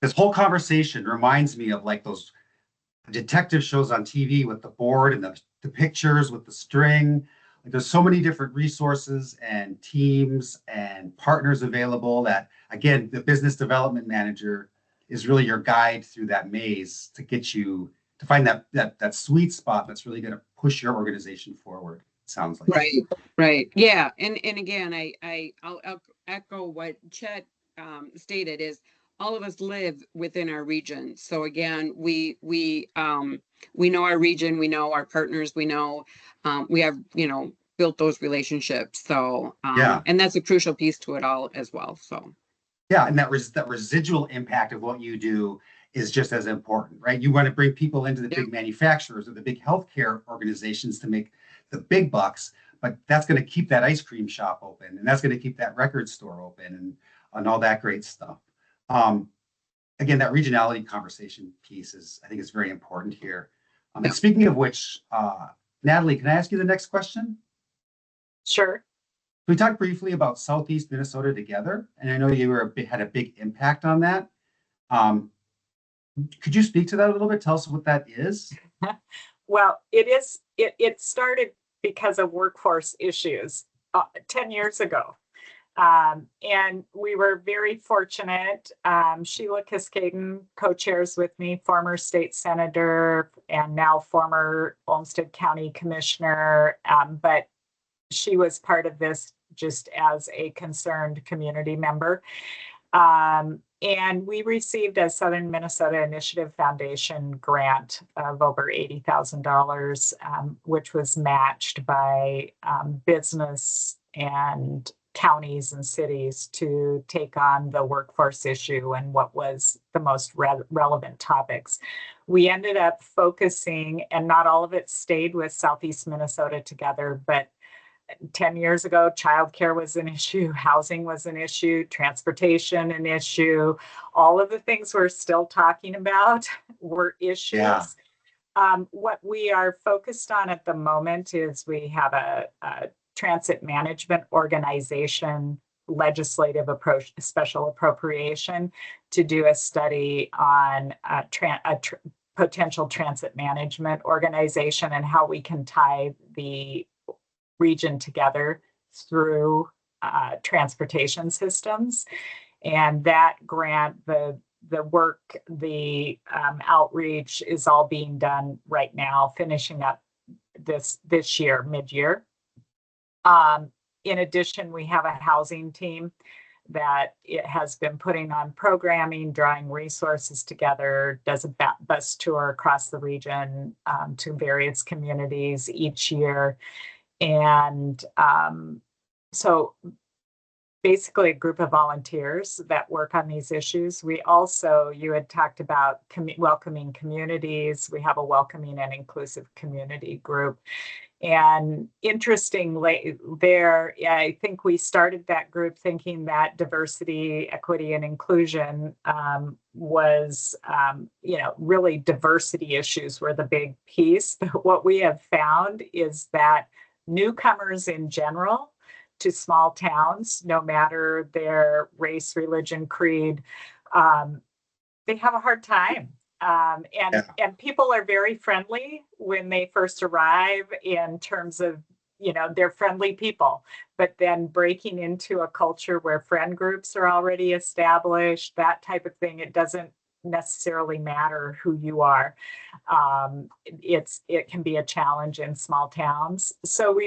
This whole conversation reminds me of like those detective shows on TV with the board and the pictures with the string. Like there's so many different resources and teams and partners available that, again, the business development manager is really your guide through that maze to get you to find that sweet spot that's really going to push your organization forward. It sounds like. Right. Yeah. And again, I'll echo what Chet stated is all of us live within our region. So again, we know our region, we know our partners, we know we have, built those relationships. So Yeah. And that's a crucial piece to it all as well. So yeah, and that residual impact of what you do is just as important, right? You want to bring people into the big manufacturers or the big healthcare organizations to make the big bucks, but that's going to keep that ice cream shop open, and that's going to keep that record store open, and all that great stuff. Again, that regionality conversation piece I think is very important here. And speaking of which, Natalie, can I ask you the next question? Sure. We talked briefly about Southeast Minnesota Together, and I know you had a big impact on that. Could you speak to that a little bit? Tell us what that is. Well, it started because of workforce issues 10 years ago. And we were very fortunate. Sheila Cascaden co-chairs with me, former state senator and now former Olmsted County commissioner. But she was part of this just as a concerned community member. And we received a Southern Minnesota Initiative Foundation grant of over $80,000, which was matched by business and counties and cities to take on the workforce issue and what was the most relevant topics. We ended up focusing, and not all of it stayed with Southeast Minnesota Together, but 10 years ago, childcare was an issue, housing was an issue, transportation an issue. All of the things we're still talking about were issues. Yeah. What we are focused on at the moment is we have a transit management organization legislative approach, special appropriation to do a study on potential transit management organization and how we can tie the region together through transportation systems. And that grant, the work, the outreach is all being done right now, finishing up this year, mid-year. In addition, we have a housing team that it has been putting on programming, drawing resources together, does a bus tour across the region to various communities each year. And so basically a group of volunteers that work on these issues. We also, you had talked about welcoming communities. We have a welcoming and inclusive community group. And interestingly there, I think we started that group thinking that diversity, equity, and inclusion was, really diversity issues were the big piece. But what we have found is that newcomers in general to small towns, no matter their race, religion, creed, they have a hard time. And people are very friendly when they first arrive in terms of, they're friendly people, but then breaking into a culture where friend groups are already established, that type of thing, it doesn't necessarily matter who you are. It can be a challenge in small towns. So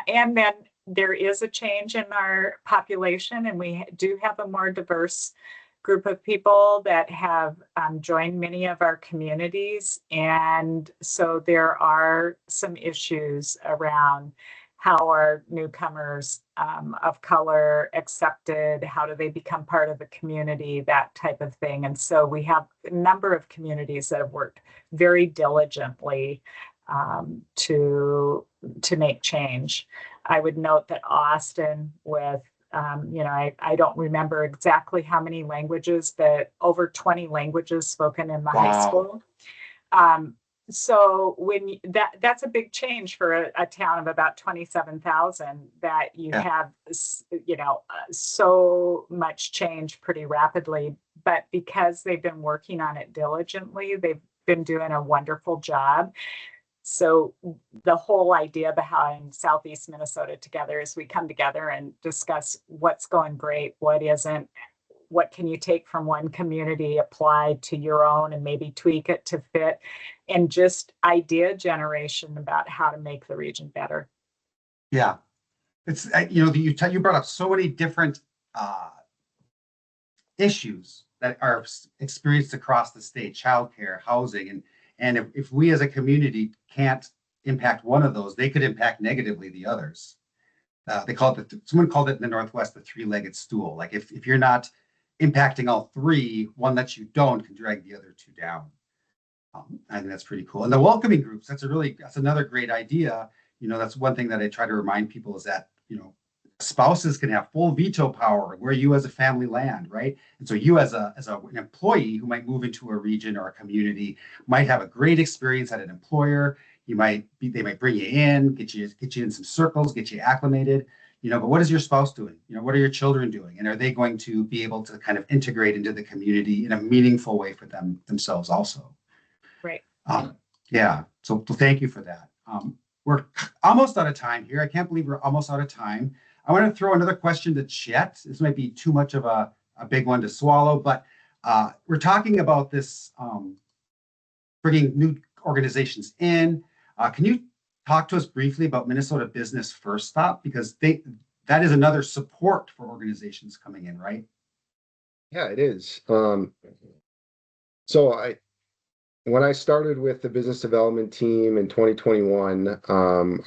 and then there is a change in our population, and we do have a more diverse group of people that have joined many of our communities. And so there are some issues around how are newcomers of color accepted, how do they become part of the community, that type of thing. And so we have a number of communities that have worked very diligently to make change. I would note that Austin with I don't remember exactly how many languages, but over 20 languages spoken in the high school. So when that's a big change for a town of about 27,000, that you have, so much change pretty rapidly. But because they've been working on it diligently, they've been doing a wonderful job. So the whole idea behind Southeast Minnesota Together is we come together and discuss what's going great, what isn't, what can you take from one community, apply to your own, and maybe tweak it to fit, and just idea generation about how to make the region better. Yeah, it's you brought up so many different issues that are experienced across the state: childcare, housing, and if we as a community can't impact one of those, they could impact negatively the others. Someone called it in the Northwest the three-legged stool. Like if you're not impacting all three, one that you don't can drag the other two down. I think that's pretty cool. And the welcoming groups, that's another great idea. That's one thing that I try to remind people is that, spouses can have full veto power where you as a family land, right? And so you as an employee who might move into a region or a community might have a great experience at an employer. They might bring you in, get you in some circles, get you acclimated, but what is your spouse doing? What are your children doing? And are they going to be able to kind of integrate into the community in a meaningful way for themselves also? Right. Yeah. So thank you for that. We're almost out of time here. I can't believe we're almost out of time. I want to throw another question to Chet. This might be too much of a big one to swallow, but we're talking about this bringing new organizations in. Can you talk to us briefly about Minnesota Business First Stop? Because that is another support for organizations coming in, right? Yeah, it is. When I started with the business development team in 2021,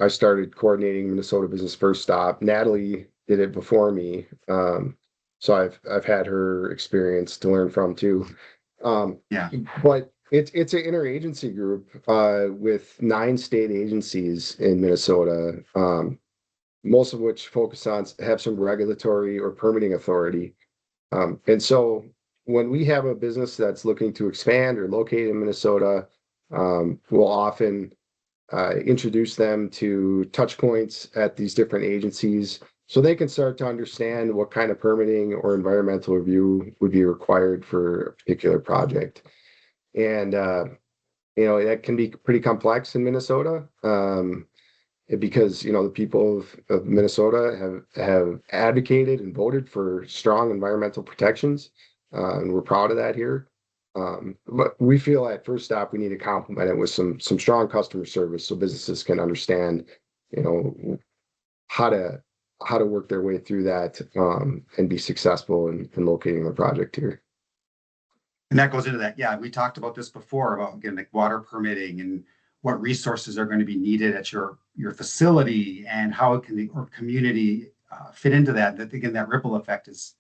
I started coordinating Minnesota Business First Stop. Natalie did it before me, so I've had her experience to learn from too. But it's an interagency group with 9 state agencies in Minnesota, most of which have some regulatory or permitting authority, and so when we have a business that's looking to expand or locate in Minnesota, we'll often introduce them to touch points at these different agencies so they can start to understand what kind of permitting or environmental review would be required for a particular project. And, that can be pretty complex in Minnesota. Because the people of Minnesota have advocated and voted for strong environmental protections, and we're proud of that here. But we feel at First Stop we need to complement it with some strong customer service so businesses can understand, how to work their way through that, and be successful in locating their project here. And that goes into that. Yeah, we talked about this before about, again, like water permitting and what resources are going to be needed at your facility and how it can the or community fit into that. That again, that ripple effect is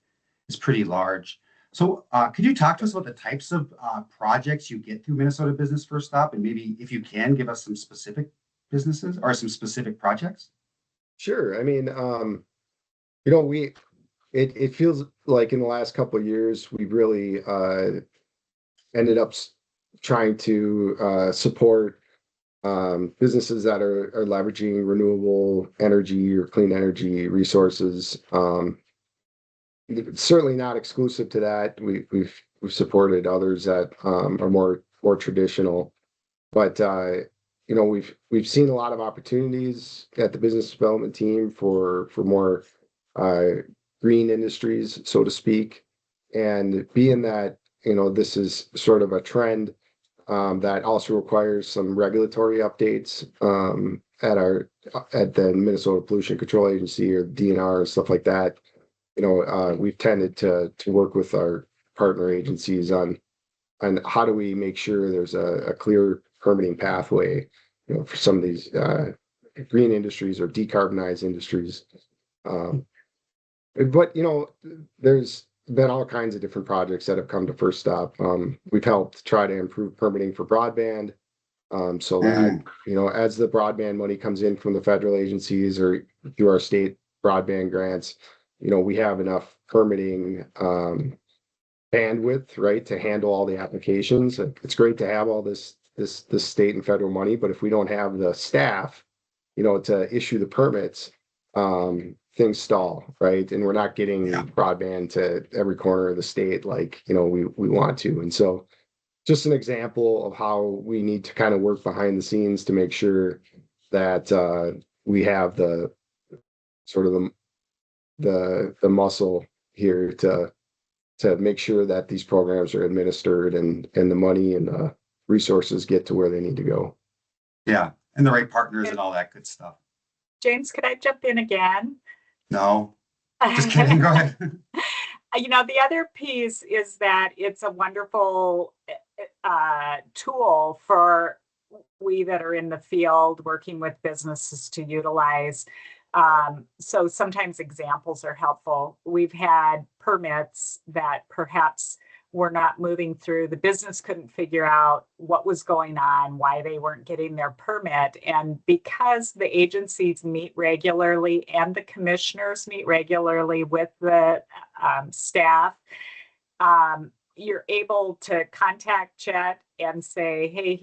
pretty large. So could you talk to us about the types of projects you get through Minnesota Business First Stop, and maybe if you can give us some specific businesses or some specific projects? Sure. I mean, it feels like in the last couple of years we've really ended up trying to support businesses that are leveraging renewable energy or clean energy resources. Certainly not exclusive to that. We've supported others that are more traditional, but we've seen a lot of opportunities at the business development team for more green industries, so to speak. And being that this is sort of a trend that also requires some regulatory updates at the Minnesota Pollution Control Agency or DNR and stuff like that. We've tended to work with our partner agencies on how do we make sure there's a clear permitting pathway, for some of these green industries or decarbonized industries. But there's been all kinds of different projects that have come to First Stop. We've helped try to improve permitting for broadband, so that as the broadband money comes in from the federal agencies or through our state broadband grants, we have enough permitting bandwidth, right, to handle all the applications. It's great to have all this state and federal money, but if we don't have the staff, to issue the permits, things stall, right? And we're not getting broadband to every corner of the state like we want to. And so just an example of how we need to kind of work behind the scenes to make sure that we have the sort of the muscle here to make sure that these programs are administered and the money and the resources get to where they need to go. Yeah, and the right partners and all that good stuff. James, could I jump in again? No, just kidding. Go ahead. The other piece is that it's a wonderful tool for we that are in the field working with businesses to utilize. So sometimes examples are helpful. We've had permits that perhaps were not moving through. The business couldn't figure out what was going on, why they weren't getting their permit. And because the agencies meet regularly and the commissioners meet regularly with the staff, you're able to contact Chet and say, hey,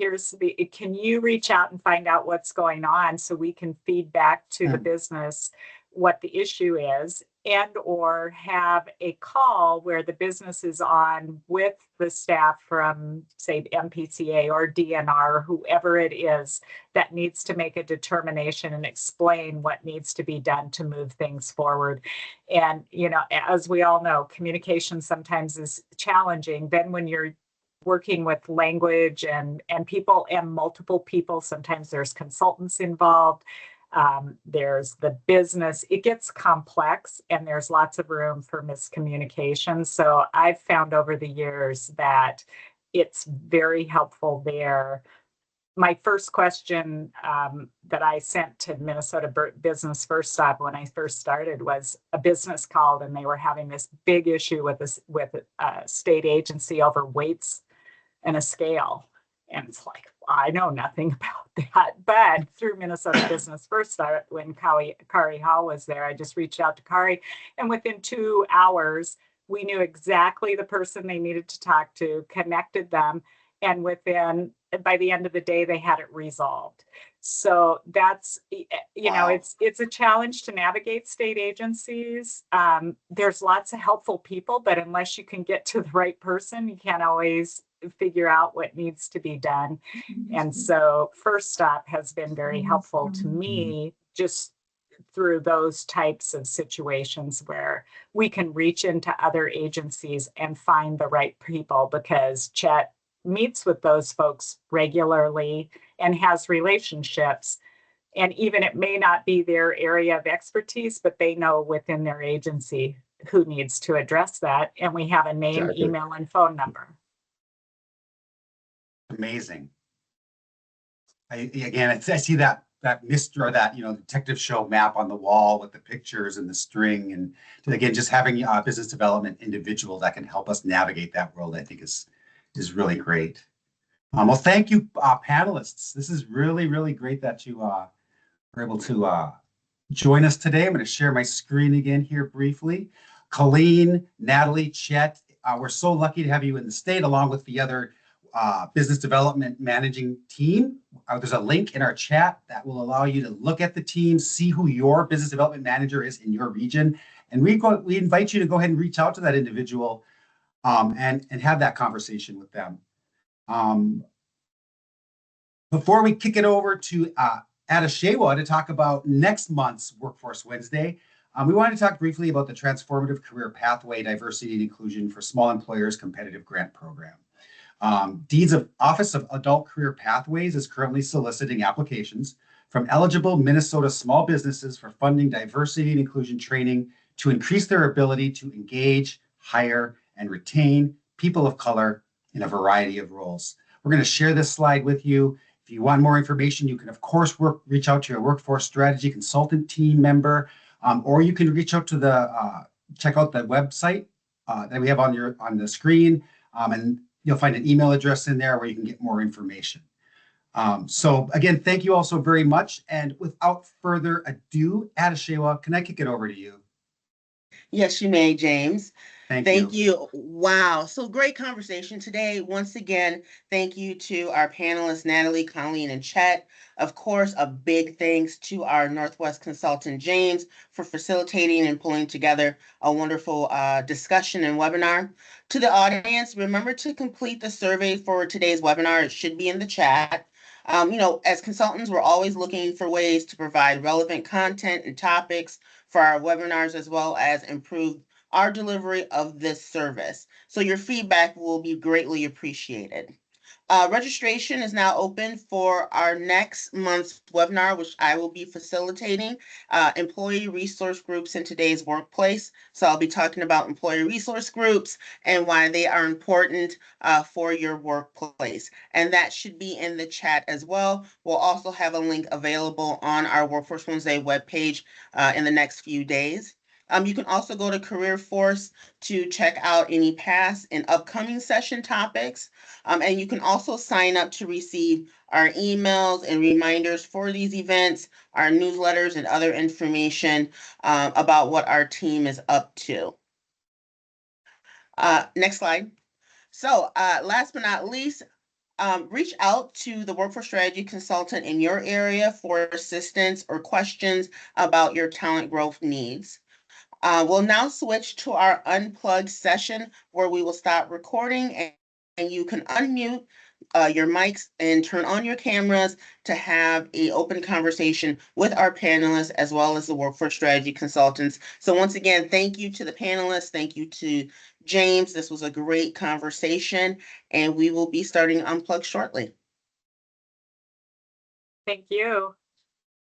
can you reach out and find out what's going on so we can feed back to the business what the issue is, and or have a call where the business is on with the staff from, say, MPCA or DNR, whoever it is that needs to make a determination and explain what needs to be done to move things forward. And, as we all know, communication sometimes is challenging. Then when you're working with language and people and multiple people, sometimes there's consultants involved. There's the business, it gets complex and there's lots of room for miscommunication. So I've found over the years that it's very helpful there. My first question that I sent to Minnesota Business First Stop when I first started was a business called and they were having this big issue with a state agency over weights and a scale. And it's like, I know nothing about that, but through Minnesota Business First Start, when Kari Hall was there, I just reached out to Kari, and within 2 hours, we knew exactly the person they needed to talk to, connected them, and within by the end of the day, they had it resolved. So that's, Wow. it's a challenge to navigate state agencies. There's lots of helpful people, but unless you can get to the right person, you can't always figure out what needs to be done. And so First Stop has been very helpful to me, just through those types of situations where we can reach into other agencies and find the right people, because Chet meets with those folks regularly and has relationships. And even it may not be their area of expertise, but they know within their agency who needs to address that. And we have a name, Exactly. email, and phone number. Amazing. I see that mystery, or that, detective show map on the wall with the pictures and the string, and again, just having a business development individual that can help us navigate that world, I think is really great. Well, thank you, panelists. This is really, really great that you were able to join us today. I'm going to share my screen again here briefly. Colleen, Natalie, Chet, we're so lucky to have you in the state, along with the other business development managing team. There's a link in our chat that will allow you to look at the team, see who your business development manager is in your region. And we invite you to go ahead and reach out to that individual and have that conversation with them. Before we kick it over to Adeshewa to talk about next month's Workforce Wednesday, we wanted to talk briefly about the Transformative Career Pathway Diversity and Inclusion for Small Employers Competitive Grant Program. Deeds of Office of Adult Career Pathways is currently soliciting applications from eligible Minnesota small businesses for funding diversity and inclusion training to increase their ability to engage, hire, and retain people of color in a variety of roles. We're going to share this slide with you. If you want more information, you can, of course, reach out to your workforce strategy consultant team member, or you can reach out to check out the website that we have on the screen, and you'll find an email address in there where you can get more information. So again, thank you all so very much. And without further ado, Adeshewa, can I kick it over to you? Yes, you may, James. Thank you. you. Wow. So great conversation today. Once again, thank you to our panelists, Natalie, Colleen, and Chet. Of course, a big thanks to our Northwest consultant, James, for facilitating and pulling together a wonderful discussion and webinar. To the audience, remember to complete the survey for today's webinar. It should be in the chat. As consultants, we're always looking for ways to provide relevant content and topics for our webinars, as well as improve our delivery of this service. So your feedback will be greatly appreciated. Registration is now open for our next month's webinar, which I will be facilitating, employee resource groups in today's workplace. So I'll be talking about employee resource groups and why they are important for your workplace. And that should be in the chat as well. We'll also have a link available on our Workforce Wednesday webpage in the next few days. You can also go to CareerForce to check out any past and upcoming session topics. And you can also sign up to receive our emails and reminders for these events, our newsletters, and other information about what our team is up to. Next slide. So last but not least, reach out to the workforce strategy consultant in your area for assistance or questions about your talent growth needs. We'll now switch to our unplugged session where we will stop recording and you can unmute your mics and turn on your cameras to have an open conversation with our panelists as well as the workforce strategy consultants. So once again, thank you to the panelists. Thank you to James. This was a great conversation and we will be starting Unplugged shortly. Thank you.